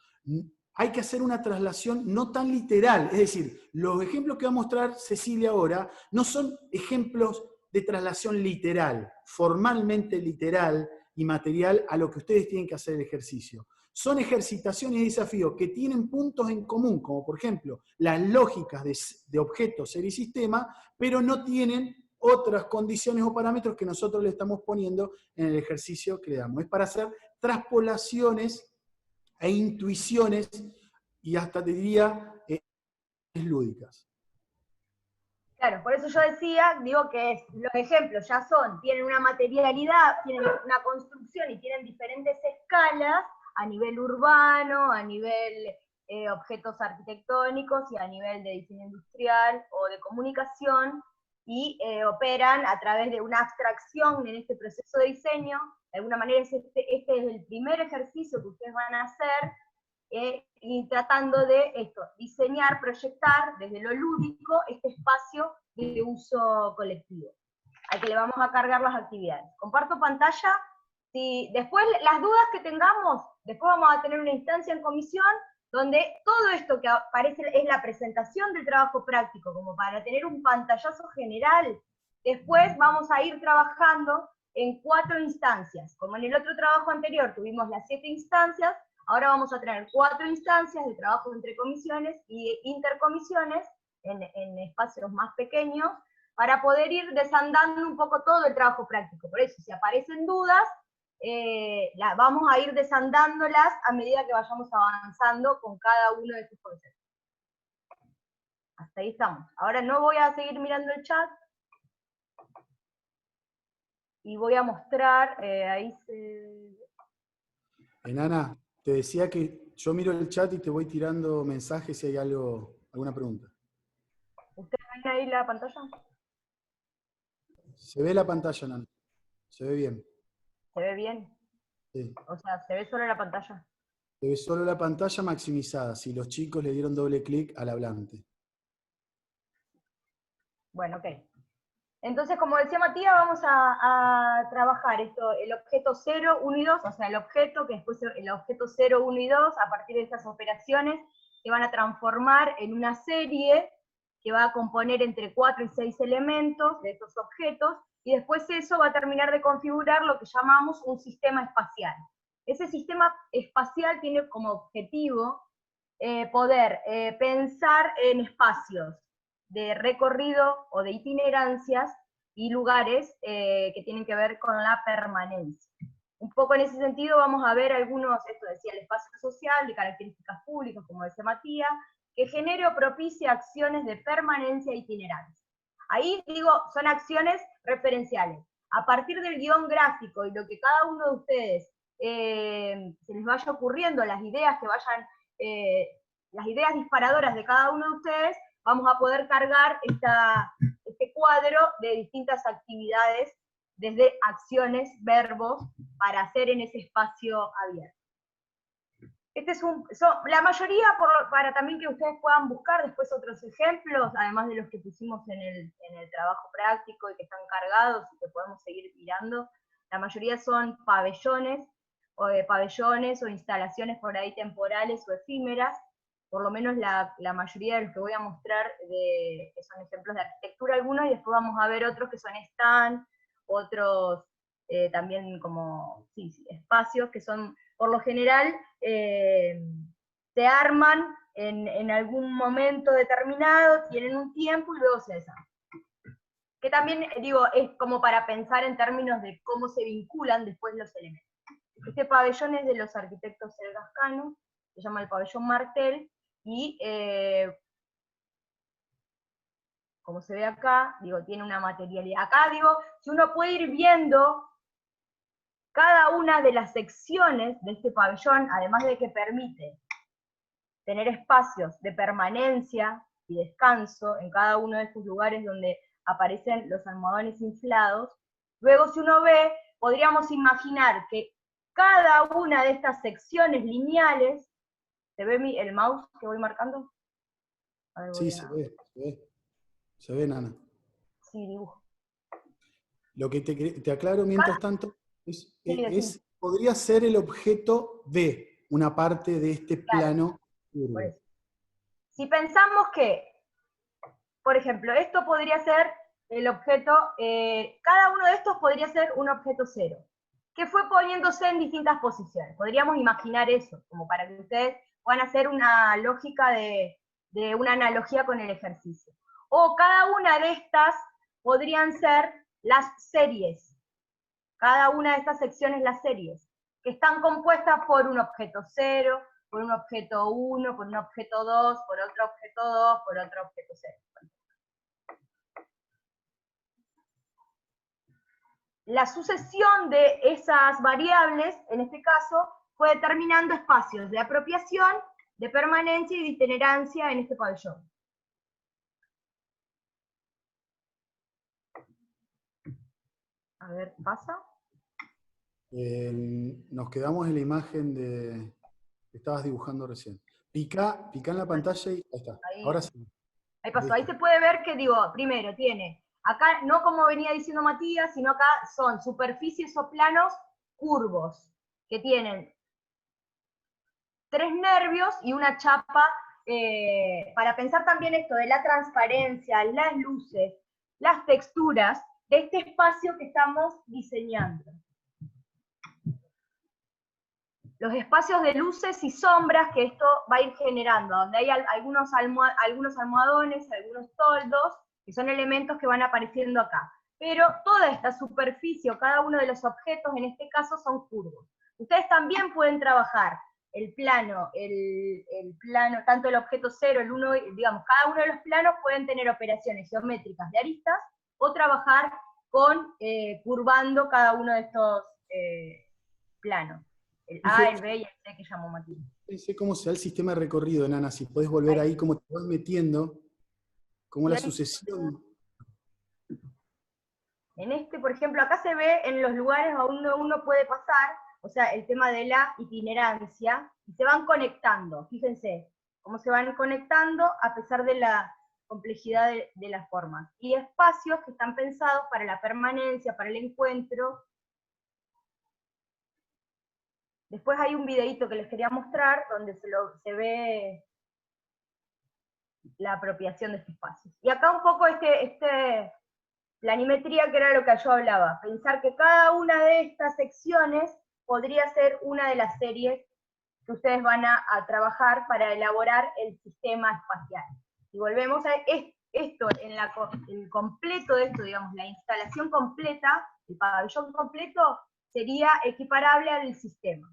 Hay que hacer una traslación no tan literal, es decir, los ejemplos que va a mostrar Cecilia ahora no son ejemplos de traslación literal, formalmente literal y material a lo que ustedes tienen que hacer el ejercicio. Son ejercitaciones y desafíos que tienen puntos en común, como por ejemplo las lógicas de objetos, serie y sistema, pero no tienen otras condiciones o parámetros que nosotros le estamos poniendo en el ejercicio que le damos. Es para hacer traspolaciones e intuiciones, y hasta te diría lúdicas. Claro, por eso yo decía, digo que los ejemplos ya tienen una materialidad, tienen una construcción y tienen diferentes escalas a nivel urbano, a nivel objetos arquitectónicos y a nivel de diseño industrial o de comunicación, y operan a través de una abstracción en este proceso de diseño. De alguna manera este es el primer ejercicio que ustedes van a hacer, y tratando de diseñar, proyectar desde lo lúdico este espacio de uso colectivo, al que le vamos a cargar las actividades. Comparto pantalla. Si después las dudas que tengamos, después vamos a tener una instancia en comisión donde todo esto que aparece es la presentación del trabajo práctico, como para tener un pantallazo general. Después vamos a ir trabajando en 4 instancias. Como en el otro trabajo anterior tuvimos las 7 instancias, ahora vamos a tener 4 instancias de trabajo entre comisiones y intercomisiones en espacios más pequeños, para poder ir desandando un poco todo el trabajo práctico. Por eso, si aparecen dudas, vamos a ir desandándolas a medida que vayamos avanzando con cada uno de estos conceptos. Hasta ahí estamos. Ahora no voy a seguir mirando el chat, y voy a mostrar, Enana, te decía que yo miro el chat y te voy tirando mensajes si hay alguna pregunta. ¿Ustedes ven ahí la pantalla? Se ve la pantalla, Nana. Se ve bien. ¿Se ve bien? Sí. O sea, ¿se ve solo la pantalla? Se ve solo la pantalla maximizada, si los chicos le dieron doble clic al hablante. Bueno, ok. Entonces, como decía Matías, vamos a trabajar el objeto 0, 1 y 2, o sea, el objeto, que después el objeto 0, 1 y 2, a partir de estas operaciones, que van a transformar en una serie que va a componer entre 4 y 6 elementos de estos objetos, y después eso va a terminar de configurar lo que llamamos un sistema espacial. Ese sistema espacial tiene como objetivo poder pensar en espacios de recorrido o de itinerancias y lugares que tienen que ver con la permanencia. Un poco en ese sentido vamos a ver algunos, esto decía, el espacio social de características públicas, como decía Matías, que genere o propicie acciones de permanencia e itinerancia. Ahí digo, son acciones referenciales. A partir del guión gráfico y lo que cada uno de ustedes se les vaya ocurriendo, las ideas que vayan, las ideas disparadoras de cada uno de ustedes, vamos a poder cargar este cuadro de distintas actividades, desde acciones, verbos, para hacer en ese espacio abierto. Este es la mayoría, para también que ustedes puedan buscar después otros ejemplos, además de los que pusimos en el trabajo práctico y que están cargados y que podemos seguir mirando, la mayoría son pabellones o instalaciones por ahí temporales o efímeras, por lo menos la mayoría de los que voy a mostrar que son ejemplos de arquitectura algunos, y después vamos a ver otros que son stand, otros también como espacios que son, por lo general, se arman en algún momento determinado, tienen un tiempo y luego se desarman. Que también, digo, es como para pensar en términos de cómo se vinculan después los elementos. Este pabellón es de los arquitectos selgascanos, se llama el pabellón Martel, y como se ve acá, digo, tiene una materialidad. Acá, digo, si uno puede ir viendo cada una de las secciones de este pabellón, además de que permite tener espacios de permanencia y descanso en cada uno de estos lugares donde aparecen los almohadones inflados, luego si uno ve, podríamos imaginar que cada una de estas secciones lineales, ¿se ve el mouse que voy marcando? A ver, sí, se ve, Nana. Sí, dibujo. Lo que te aclaro mientras tanto, podría ser el objeto de una parte de este plano curvo. Por eso. Si pensamos que, por ejemplo, esto podría ser el objeto, cada uno de estos podría ser un objeto cero, que fue poniéndose en distintas posiciones. Podríamos imaginar eso, como para que ustedes puedan hacer una lógica de una analogía con el ejercicio. O cada una de estas podrían ser las series. Cada una de estas secciones, las series, que están compuestas por un objeto 0, por un objeto 1, por un objeto 2, por otro objeto 2, por otro objeto 0. La sucesión de esas variables, en este caso, fue determinando espacios de apropiación, de permanencia y de itinerancia en este pabellón. A ver, ¿pasa? Nos quedamos en la imagen que estabas dibujando recién. Pica en la pantalla y ahí está. Ahora sí. Ahí pasó. Ahí se puede ver que, digo, primero tiene, acá no como venía diciendo Matías, sino acá son superficies o planos curvos, que tienen 3 nervios y una chapa, para pensar también esto de la transparencia, las luces, las texturas de este espacio que estamos diseñando. Los espacios de luces y sombras que esto va a ir generando, donde hay algunos almohadones, algunos toldos, que son elementos que van apareciendo acá. Pero toda esta superficie, o cada uno de los objetos, en este caso, son curvos. Ustedes también pueden trabajar el plano, tanto el objeto 0, el 1, digamos, cada uno de los planos pueden tener operaciones geométricas de aristas, o trabajar con curvando cada uno de estos planos. El A, el B y el C que llamó Matías. Pensé cómo se da el sistema de recorrido, Nana, si podés volver ahí, cómo te vas metiendo, cómo la sucesión. En este, por ejemplo, acá se ve en los lugares donde uno puede pasar, o sea, el tema de la itinerancia, y se van conectando, fíjense, cómo se van conectando a pesar de la complejidad de las formas. Y espacios que están pensados para la permanencia, para el encuentro. Después hay un videíto que les quería mostrar, donde se ve la apropiación de este espacio. Y acá un poco planimetría, que era lo que yo hablaba, pensar que cada una de estas secciones podría ser una de las series que ustedes van a trabajar para elaborar el sistema espacial. Y volvemos a esto, el completo de esto, digamos, la instalación completa, el pabellón completo, sería equiparable al sistema.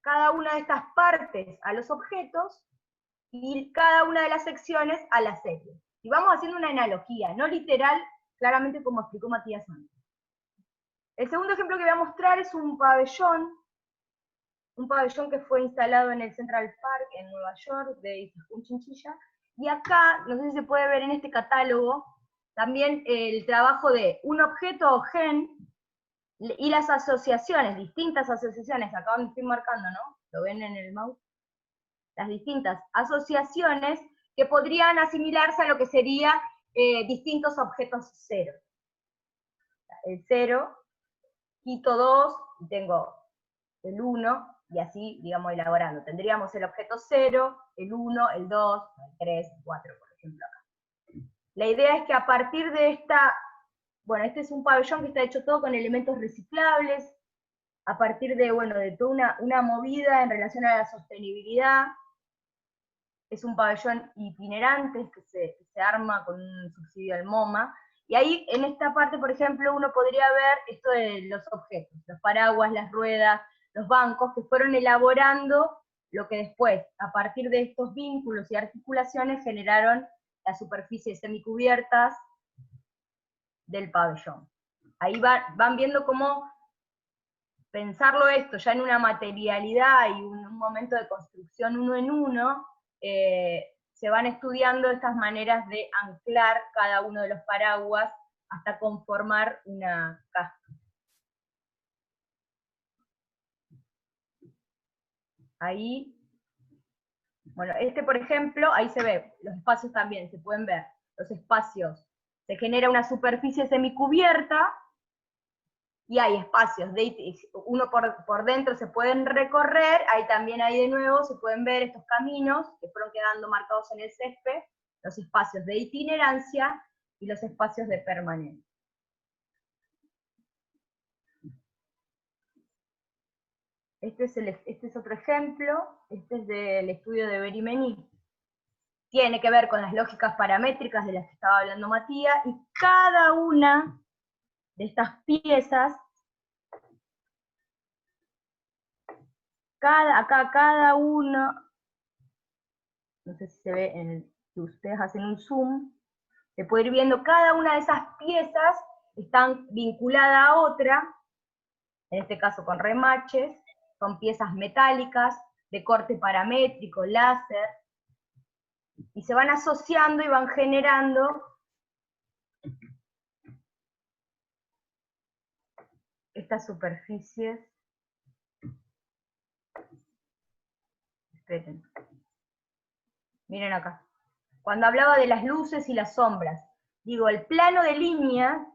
Cada una de estas partes a los objetos, y cada una de las secciones a la serie. Y vamos haciendo una analogía, no literal, claramente como explicó Matías antes. El segundo ejemplo que voy a mostrar es un pabellón que fue instalado en el Central Park en Nueva York, de un Chinchilla, y acá, no sé si se puede ver en este catálogo, también el trabajo de un objeto o gen, y las asociaciones, distintas asociaciones, acá donde estoy marcando, ¿no? ¿Lo ven en el mouse? Las distintas asociaciones que podrían asimilarse a lo que sería distintos objetos cero. El 0, quito 2, y tengo el 1, y así, digamos, elaborando. Tendríamos el objeto 0, el 1, el 2, el 3, el 4, por ejemplo, acá. La idea es que a partir de esta, bueno, este es un pabellón que está hecho todo con elementos reciclables, a partir de, bueno, de toda una movida en relación a la sostenibilidad. Es un pabellón itinerante que se arma con un subsidio del MoMA, y ahí en esta parte, por ejemplo, uno podría ver esto de los objetos, los paraguas, las ruedas, los bancos, que fueron elaborando lo que después, a partir de estos vínculos y articulaciones, generaron las superficies semicubiertas del pabellón. Ahí van viendo cómo pensarlo esto ya en una materialidad y un momento de construcción uno en uno, se van estudiando estas maneras de anclar cada uno de los paraguas hasta conformar una caja. Ahí, bueno, por ejemplo, ahí se ve, los espacios también, se pueden ver, los espacios, se genera una superficie semicubierta, y hay espacios, uno por dentro se pueden recorrer, también ahí de nuevo se pueden ver estos caminos que fueron quedando marcados en el césped, los espacios de itinerancia y los espacios de permanencia. Este es otro ejemplo, este es del estudio de Berimení. Tiene que ver con las lógicas paramétricas de las que estaba hablando Matías, y cada una de estas piezas, cada uno, no sé si se ve, si ustedes hacen un zoom, se puede ir viendo cada una de esas piezas, están vinculadas a otra, en este caso con remaches, son piezas metálicas, de corte paramétrico, láser, y se van asociando y van generando estas superficies. Esperen. Miren acá. Cuando hablaba de las luces y las sombras, digo, el plano de línea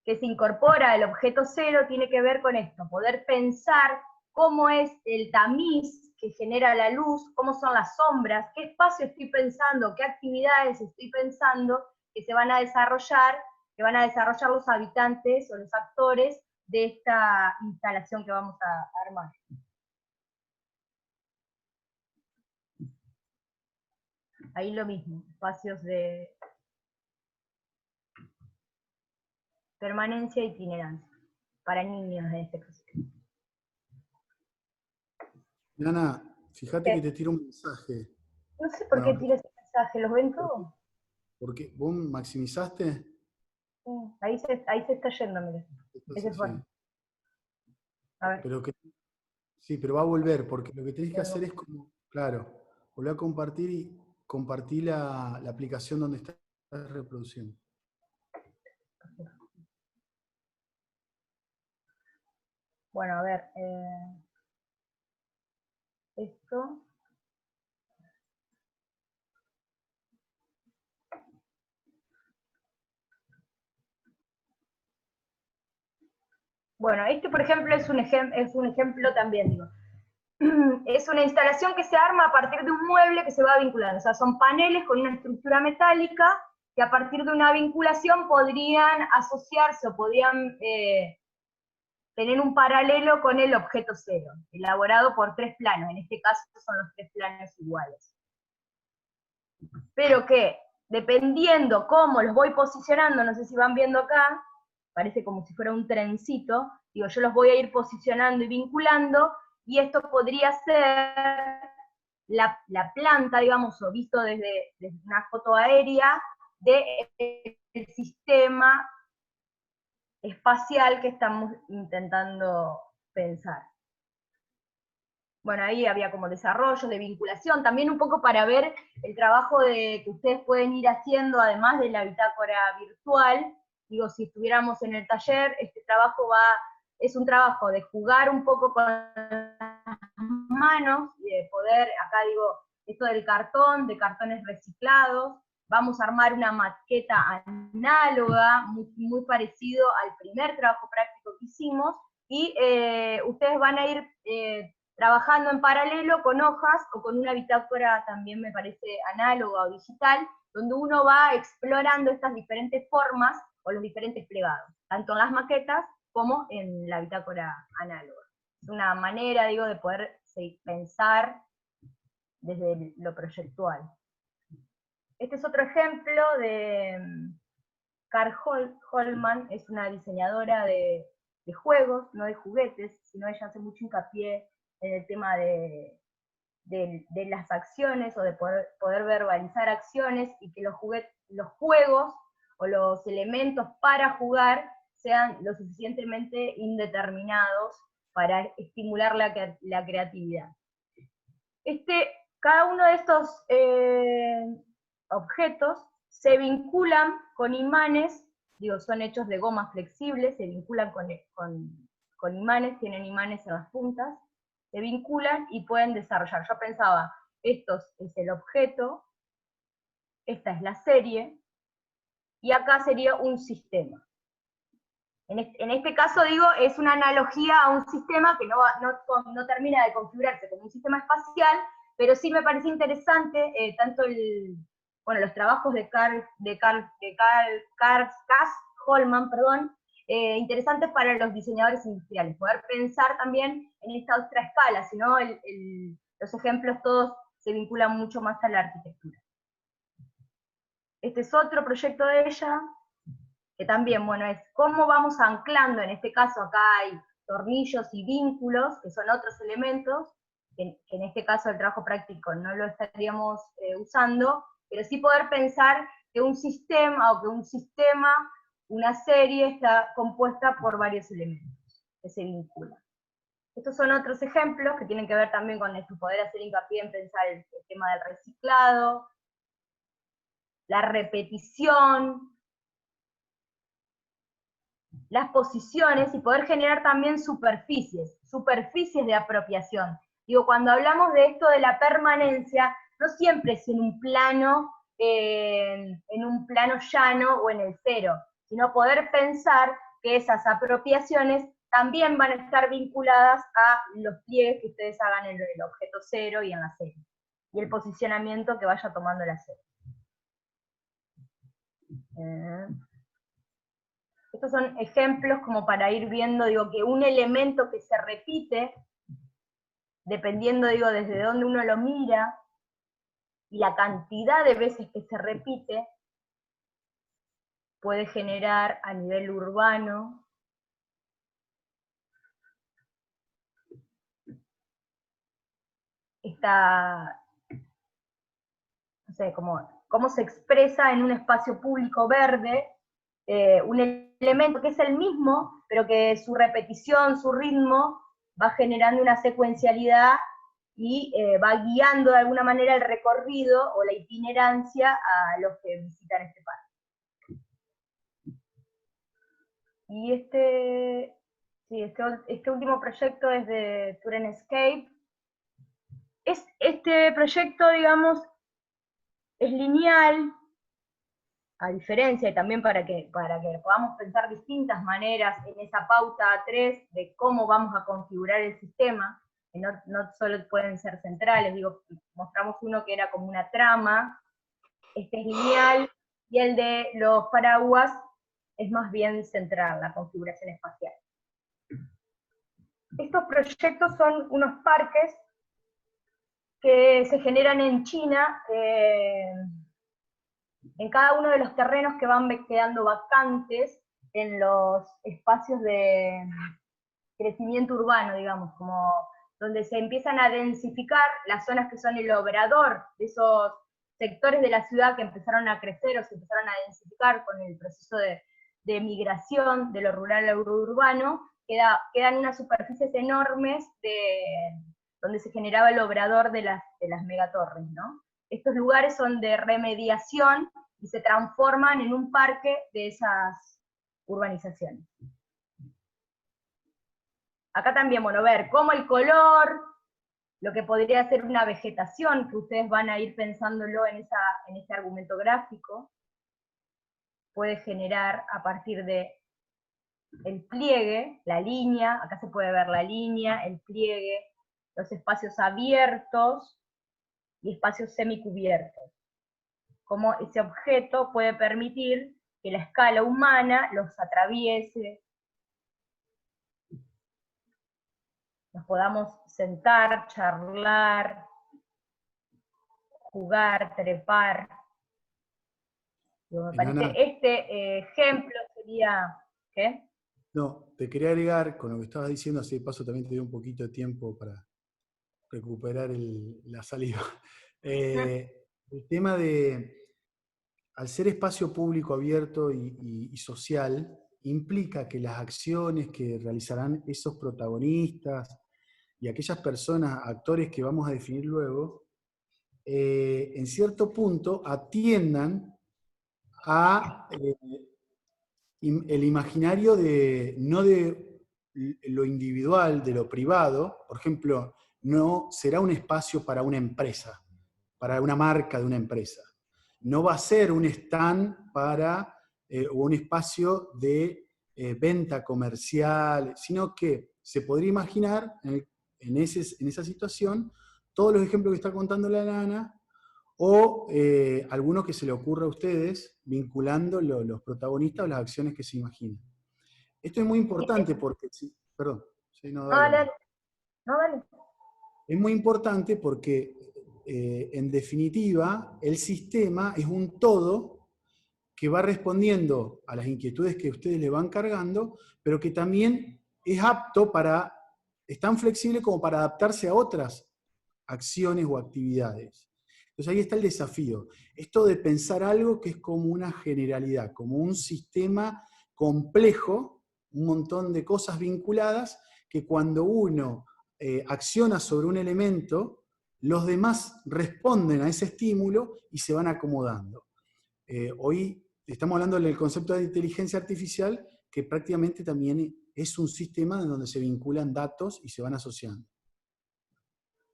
que se incorpora al objeto cero tiene que ver con esto, poder pensar cómo es el tamiz que genera la luz, cómo son las sombras, qué espacio estoy pensando, qué actividades estoy pensando que se van a desarrollar, que van a desarrollar los habitantes o los actores de esta instalación que vamos a armar. Ahí lo mismo, espacios de permanencia e itinerancia, para niños en este caso. Nana, fíjate que te tiro un mensaje. No sé por qué tira ese mensaje, ¿los ven todos? ¿Porque vos maximizaste? Sí, ahí se está yendo, mire. Ese fue. Sí. A ver. Sí, pero va a volver, porque lo que tenés que hacer es como, claro, volver a compartir y compartir la aplicación donde estás reproduciendo. Bueno, a ver. Esto. Bueno, por ejemplo, es un ejemplo también, digo. Es una instalación que se arma a partir de un mueble que se va vinculando. O sea, son paneles con una estructura metálica que a partir de una vinculación podrían asociarse o podrían tener un paralelo con el objeto cero, elaborado por 3 planos, en este caso son los 3 planos iguales. Pero que, dependiendo cómo los voy posicionando, no sé si van viendo acá, parece como si fuera un trencito, digo, yo los voy a ir posicionando y vinculando, y esto podría ser la planta, digamos, o visto desde una foto aérea, del sistema espacial que estamos intentando pensar. Bueno, ahí había como desarrollo de vinculación, también un poco para ver el trabajo que ustedes pueden ir haciendo, además de la bitácora virtual. Digo, si estuviéramos en el taller, este trabajo es un trabajo de jugar un poco con las manos, y de poder, acá digo, esto del cartón, de cartones reciclados, vamos a armar una maqueta análoga, muy parecido al primer trabajo práctico que hicimos, y ustedes van a ir trabajando en paralelo con hojas o con una bitácora también me parece análoga o digital, donde uno va explorando estas diferentes formas o los diferentes plegados, tanto en las maquetas como en la bitácora análoga. Es una manera, digo, de poder pensar desde lo proyectual. Este es otro ejemplo de Carl Holman, es una diseñadora de juegos, no de juguetes, sino ella hace mucho hincapié en el tema de las acciones, o de poder verbalizar acciones, y que los juegos o los elementos para jugar sean lo suficientemente indeterminados para estimular la creatividad. Cada uno de estos objetos se vinculan con imanes, digo, son hechos de gomas flexibles, se vinculan con imanes, tienen imanes en las puntas, se vinculan y pueden desarrollar. Yo pensaba, esto es el objeto, esta es la serie, y acá sería un sistema. En este caso, digo, es una analogía a un sistema que no termina de configurarse como un sistema espacial, pero sí me parece interesante, tanto los trabajos de Carl Holman, interesantes para los diseñadores industriales, poder pensar también en esta otra escala, si no los ejemplos todos se vinculan mucho más a la arquitectura. Este es otro proyecto de ella, que también, bueno, es cómo vamos anclando, en este caso acá hay tornillos y vínculos, que son otros elementos, que en este caso el trabajo práctico no lo estaríamos usando, pero sí poder pensar que un sistema, una serie está compuesta por varios elementos que se vinculan. Estos son otros ejemplos que tienen que ver también con esto, poder hacer hincapié en pensar el tema del reciclado, la repetición, las posiciones, y poder generar también superficies de apropiación. Digo, cuando hablamos de esto de la permanencia, no siempre es en un plano llano o en el cero, sino poder pensar que esas apropiaciones también van a estar vinculadas a los pliegues que ustedes hagan en el objeto cero y en la serie, y el posicionamiento que vaya tomando la serie. Estos son ejemplos como para ir viendo, digo, que un elemento que se repite, dependiendo, digo, desde dónde uno lo mira, y la cantidad de veces que se repite, puede generar a nivel urbano no sé, cómo se expresa en un espacio público verde, un elemento que es el mismo, pero que su repetición, su ritmo, va generando una secuencialidad y va guiando de alguna manera el recorrido o la itinerancia a los que visitan este parque. Y este último proyecto es de Turenscape. Este proyecto, digamos, es lineal, a diferencia, y también para que podamos pensar distintas maneras en esa pauta 3 de cómo vamos a configurar el sistema, que no solo pueden ser centrales, digo, mostramos uno que era como una trama, este es lineal, y el de los paraguas es más bien central, la configuración espacial. estos proyectos son unos parques que se generan en China, en cada uno de los terrenos que van quedando vacantes en los espacios de crecimiento urbano, digamos, como donde se empiezan a densificar las zonas que son el obrador de esos sectores de la ciudad que empezaron a crecer o se empezaron a densificar con el proceso de migración de lo rural a lo urbano, quedan unas superficies enormes donde se generaba el obrador de las megatorres, ¿no? Estos lugares son de remediación y se transforman en un parque de esas urbanizaciones. Acá también, bueno, ver cómo el color, lo que podría ser una vegetación, que ustedes van a ir pensándolo en este argumento gráfico, puede generar a partir de el pliegue, la línea, acá se puede ver la línea, el pliegue, los espacios abiertos y espacios semicubiertos. Cómo ese objeto puede permitir que la escala humana los atraviese, nos podamos sentar, charlar, jugar, trepar. Me parece este ejemplo sería... ¿Qué? No, te quería agregar, con lo que estabas diciendo, así de paso también te dio un poquito de tiempo para recuperar la saliva. El tema de, al ser espacio público abierto y social, implica que las acciones que realizarán esos protagonistas y aquellas personas, actores que vamos a definir luego, en cierto punto atiendan a el imaginario no de lo individual, de lo privado. Por ejemplo, no será un espacio para una empresa, para una marca de una empresa. No va a ser un stand para o un espacio de venta comercial, sino que se podría imaginar en esa situación todos los ejemplos que está contando la Nana, o alguno que se le ocurra a ustedes vinculando los protagonistas o las acciones que se imaginan. Esto es muy importante porque... Perdón. Sí, no, dale. No, dale. Es muy importante porque, en definitiva, el sistema es un todo que va respondiendo a las inquietudes que ustedes le van cargando, pero que también es apto es tan flexible como para adaptarse a otras acciones o actividades. Entonces ahí está el desafío. Esto de pensar algo que es como una generalidad, como un sistema complejo, un montón de cosas vinculadas, que cuando uno acciona sobre un elemento, los demás responden a ese estímulo y se van acomodando. Hoy estamos hablando del concepto de inteligencia artificial, que prácticamente también es un sistema en donde se vinculan datos y se van asociando.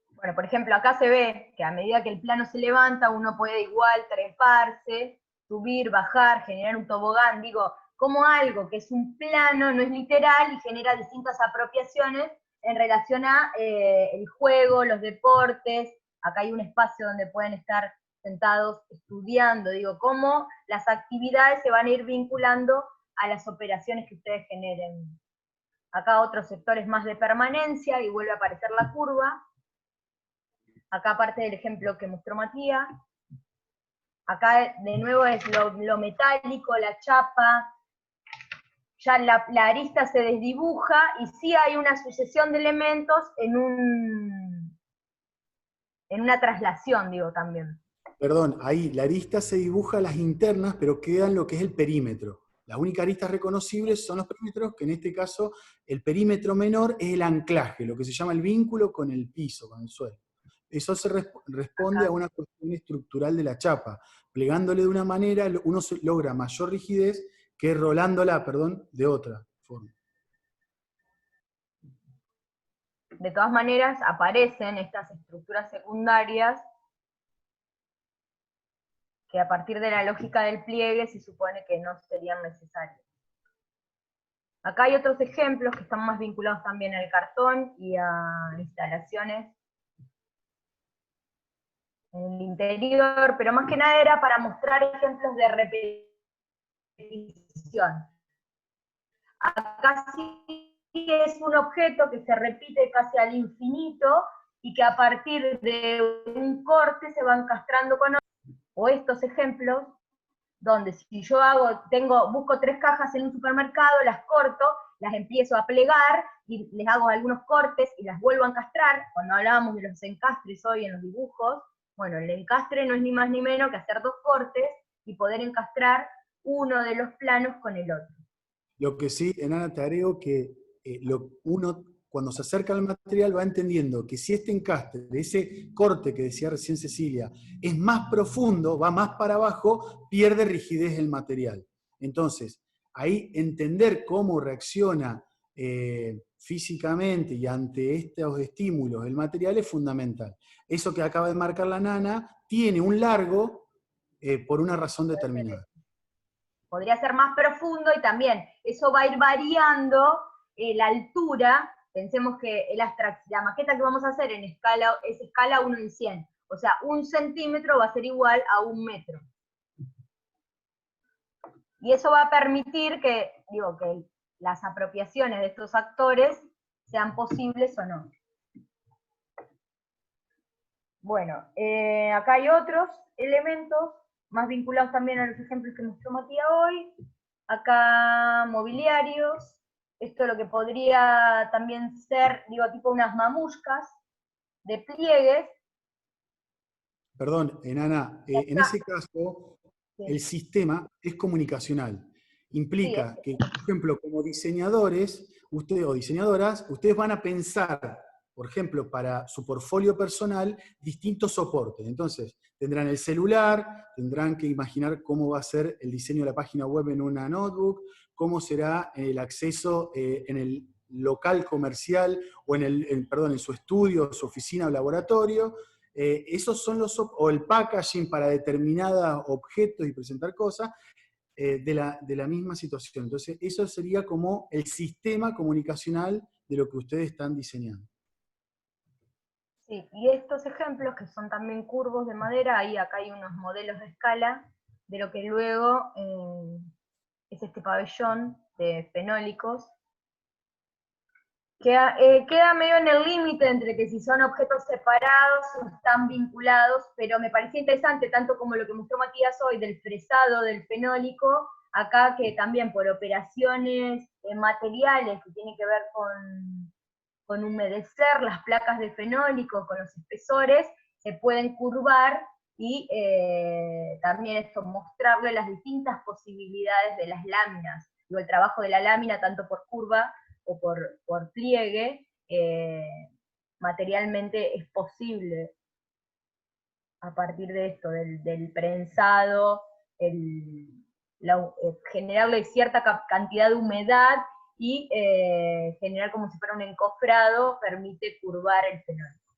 Bueno, por ejemplo, acá se ve que a medida que el plano se levanta, uno puede igual treparse, subir, bajar, generar un tobogán. Digo, como algo que es un plano, no es literal y genera distintas apropiaciones en relación a el juego, los deportes. Acá hay un espacio donde pueden estar sentados estudiando. Digo, cómo las actividades se van a ir vinculando a las operaciones que ustedes generen. Acá otros sectores más de permanencia y vuelve a aparecer la curva. Acá parte del ejemplo que mostró Matías. Acá de nuevo es lo metálico, la chapa. Ya la arista se desdibuja y sí hay una sucesión de elementos en una traslación, digo, también. Perdón, ahí la arista se dibuja a las internas, pero queda en lo que es el perímetro. Las únicas aristas reconocibles son los perímetros, que en este caso el perímetro menor es el anclaje, lo que se llama el vínculo con el piso, con el suelo. Eso se responde a una cuestión estructural de la chapa. Plegándole de una manera, uno logra mayor rigidez que rolándola, de otra forma. De todas maneras, aparecen estas estructuras secundarias que a partir de la lógica del pliegue se supone que no serían necesarias. Acá hay otros ejemplos que están más vinculados también al cartón y a instalaciones en el interior, pero más que nada era para mostrar ejemplos de repetición. Acá sí es un objeto que se repite casi al infinito y que a partir de un corte se van encastrando con otros. O estos ejemplos, donde si yo busco 3 cajas en un supermercado, las corto, las empiezo a plegar y les hago algunos cortes y las vuelvo a encastrar. Cuando hablábamos de los encastres hoy en los dibujos, bueno, el encastre no es ni más ni menos que hacer 2 cortes y poder encastrar uno de los planos con el otro. Lo que sí, Enana, te agrego que uno cuando se acerca al material va entendiendo que si este encastre, ese corte que decía recién Cecilia, es más profundo, va más para abajo, pierde rigidez el material. Entonces, ahí entender cómo reacciona físicamente y ante estos estímulos el material es fundamental. Eso que acaba de marcar la Nana tiene un largo por una razón determinada. Podría ser más profundo y también eso va a ir variando la altura. Pensemos que la maqueta que vamos a hacer es escala 1 en 100. O sea, 1 centímetro va a ser igual a 1 metro. Y eso va a permitir que las apropiaciones de estos actores sean posibles o no. Bueno, acá hay otros elementos, más vinculados también a los ejemplos que mostró Matías hoy. Acá mobiliarios, esto lo que podría también ser, tipo unas mamushkas de pliegues. Perdón, Enana, en ese caso, Sí. el sistema es comunicacional. Implica que, por ejemplo, como diseñadores, ustedes o diseñadoras, ustedes van a pensar, por ejemplo, para su portfolio personal, distintos soportes. Entonces, tendrán el celular, tendrán que imaginar cómo va a ser el diseño de la página web en una notebook, cómo será el acceso en el local comercial, o en su estudio, su oficina o laboratorio. Esos son o el packaging para determinados objetos y presentar cosas de la misma situación. Entonces, eso sería como el sistema comunicacional de lo que ustedes están diseñando. Sí, y estos ejemplos, que son también curvos de madera, acá hay unos modelos de escala de lo que luego es este pabellón de fenólicos, queda medio en el límite entre que si son objetos separados o están vinculados, pero me parecía interesante, tanto como lo que mostró Matías hoy, del fresado del fenólico, acá que también por operaciones materiales que tienen que ver con humedecer las placas de fenólico, con los espesores, se pueden curvar y también esto, mostrarle las distintas posibilidades de las láminas. El trabajo de la lámina, tanto por curva o por pliegue, materialmente es posible a partir de esto, del prensado, generarle cierta cantidad de humedad y generar como si fuera un encofrado, permite curvar el fenólico.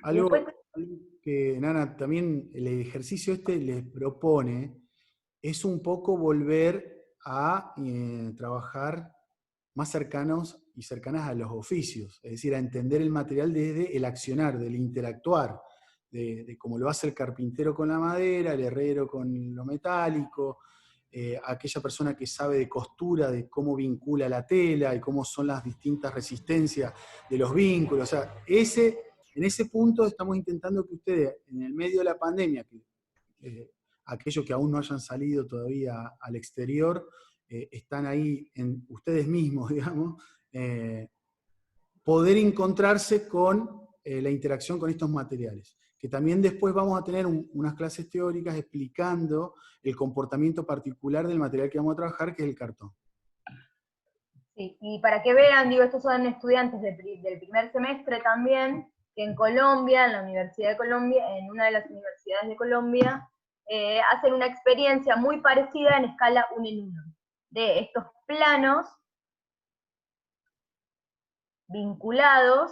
Algo que, Nana, también el ejercicio les propone es un poco volver a trabajar más cercanos y cercanas a los oficios, es decir, a entender el material desde el accionar, del interactuar, de cómo lo hace el carpintero con la madera, el herrero con lo metálico, aquella persona que sabe de costura, de cómo vincula la tela y cómo son las distintas resistencias de los vínculos. O sea, en ese punto estamos intentando que ustedes, en el medio de la pandemia, aquellos que aún no hayan salido todavía al exterior, están ahí en ustedes mismos, digamos, poder encontrarse con la interacción con estos materiales. Que también después vamos a tener unas clases teóricas explicando el comportamiento particular del material que vamos a trabajar, que es el cartón. Sí, y para que vean, estos son estudiantes del primer semestre también, que en Colombia, en la Universidad de Colombia, en una de las universidades de Colombia, hacen una experiencia muy parecida en escala 1 en 1, de estos planos vinculados,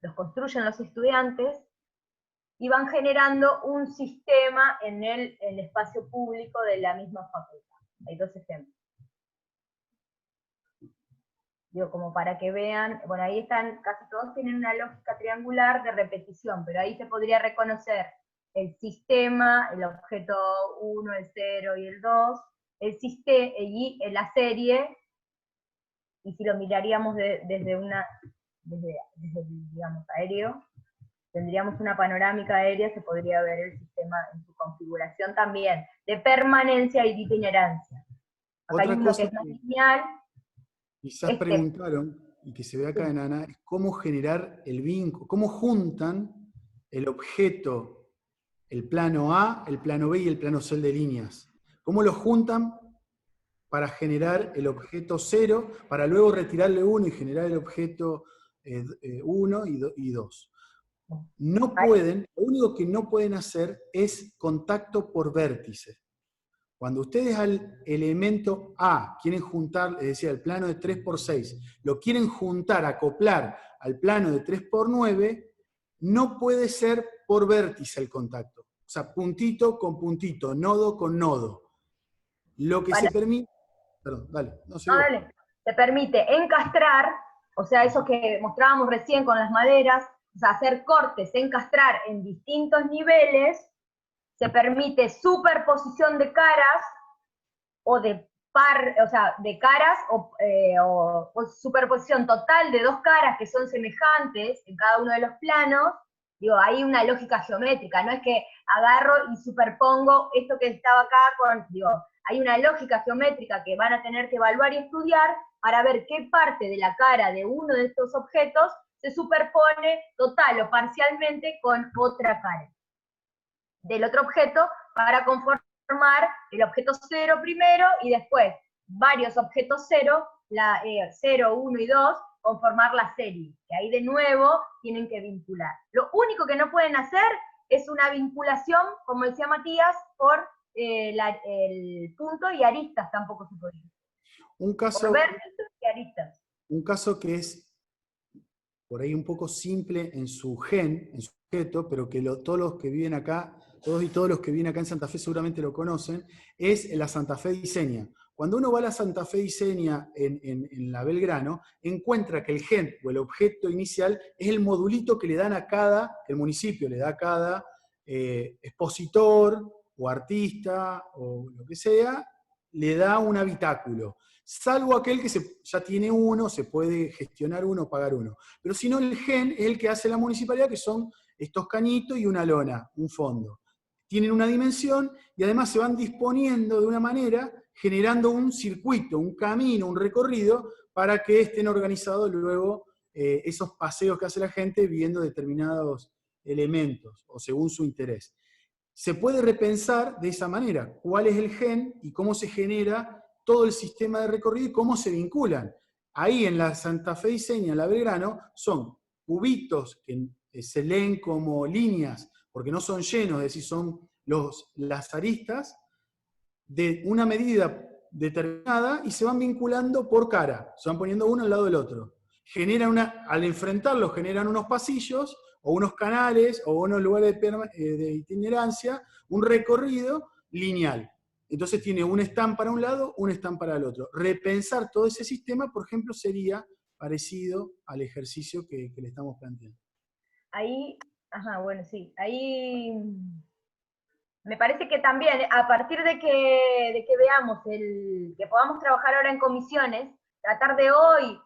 los construyen los estudiantes, y van generando un sistema en el espacio público de la misma facultad. Hay 2 ejemplos. Como para que vean, bueno, ahí están, casi todos tienen una lógica triangular de repetición, pero ahí se podría reconocer el sistema, el objeto 1, el 0 y el 2, el sistema y la serie y si lo miraríamos desde digamos, aéreo, tendríamos una panorámica aérea, se podría ver el sistema en su configuración también, de permanencia y de itinerancia. Acá hay Otra uno cosa que es más que lineal. quizás preguntaron, y que se ve acá en Ana, es cómo generar el vínculo, cómo juntan el objeto, el plano A, el plano B y el plano C de líneas. ¿Cómo los juntan para generar el objeto 0, para luego retirarle 1 y generar el objeto 1 y 2? No pueden, lo único que no pueden hacer es contacto por vértices. Cuando ustedes al elemento A quieren juntar, es decir, al plano de 3×6, lo quieren juntar, acoplar al plano de 3×9, no puede ser por vértice el contacto. O sea, puntito con puntito, nodo con nodo. Lo que se permite... Perdón, dale. No, dale. Se permite encastrar, o sea, eso que mostrábamos recién con las maderas, o sea, hacer cortes, encastrar en distintos niveles. Se permite superposición de caras, o de caras, o superposición total de dos caras que son semejantes en cada uno de los planos. Digo, hay una lógica geométrica, no es que agarro y superpongo esto que estaba acá con, digo, hay una lógica geométrica que van a tener que evaluar y estudiar para ver qué parte de la cara de uno de estos objetos se superpone total o parcialmente con otra cara del otro objeto para conformar el objeto 0 primero y después varios objetos 0, 0, 1 y 2, conformar la serie, que ahí de nuevo tienen que vincular. Lo único que no pueden hacer es una vinculación, como decía Matías, por el punto y aristas tampoco se podría. Por vértices y aristas. Un caso que es por ahí un poco simple en su gen, en su objeto, pero que todos los que viven acá, todos los que viven acá en Santa Fe seguramente lo conocen, es la Santa Fe Diseña. Cuando uno va a la Santa Fe Diseña en la Belgrano, encuentra que el gen o el objeto inicial es el modulito que le dan a cada, que el municipio le da a cada expositor o artista o lo que sea, le da un habitáculo. Salvo aquel que ya tiene uno, se puede gestionar uno, pagar uno. Pero si no, el gen es el que hace la municipalidad, que son estos cañitos y una lona, un fondo. Tienen una dimensión y además se van disponiendo de una manera, generando un circuito, un camino, un recorrido, para que estén organizados luego esos paseos que hace la gente viendo determinados elementos, o según su interés. Se puede repensar de esa manera, cuál es el gen y cómo se genera todo el sistema de recorrido y cómo se vinculan. Ahí en la Santa Fe Diseña, en la Belgrano, son cubitos que se leen como líneas, porque no son llenos, es decir, son las aristas de una medida determinada y se van vinculando por cara, se van poniendo uno al lado del otro. Al enfrentarlos generan unos pasillos, o unos canales, o unos lugares de itinerancia, un recorrido lineal. Entonces tiene un stand para un lado, un stand para el otro. Repensar todo ese sistema, por ejemplo, sería parecido al ejercicio que le estamos planteando. Ahí, bueno, sí, ahí me parece que también, a partir de que veamos, que podamos trabajar ahora en comisiones, tratar de hoy,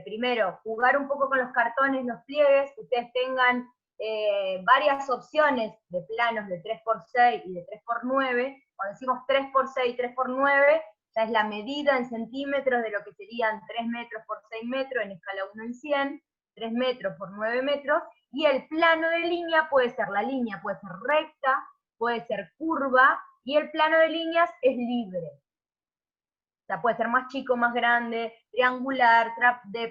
primero, jugar un poco con los cartones, los pliegues, que ustedes tengan varias opciones de planos de 3×6 y de 3×9. Cuando decimos 3×6 y 3×9, ya es la medida en centímetros de lo que serían 3 metros por 6 metros en escala 1 en 100, 3 metros por 9 metros, y el plano de línea la línea puede ser recta, puede ser curva, y el plano de líneas es libre. O sea, puede ser más chico, más grande, triangular,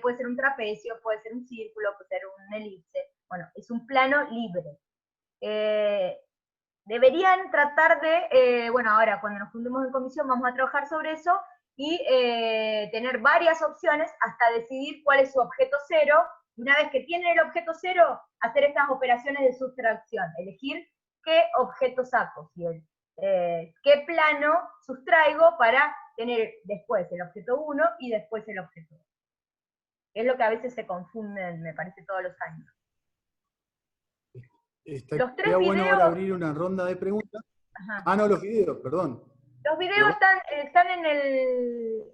puede ser un trapecio, puede ser un círculo, puede ser un elipse. Bueno, es un plano libre. Deberían tratar de, bueno, ahora cuando nos juntemos en comisión vamos a trabajar sobre eso, y tener varias opciones hasta decidir cuál es su objeto 0. Una vez que tienen el objeto 0, hacer estas operaciones de sustracción, elegir qué objeto saco, qué plano sustraigo para tener después el objeto 1 y después el objeto 2. Es lo que a veces se confunden, me parece, todos los años. Estaría bueno ahora abrir una ronda de preguntas. Ajá. No, los videos, perdón. Los videos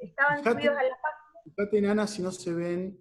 estaban subidos a la página. Fíjate, Nana, si no se ven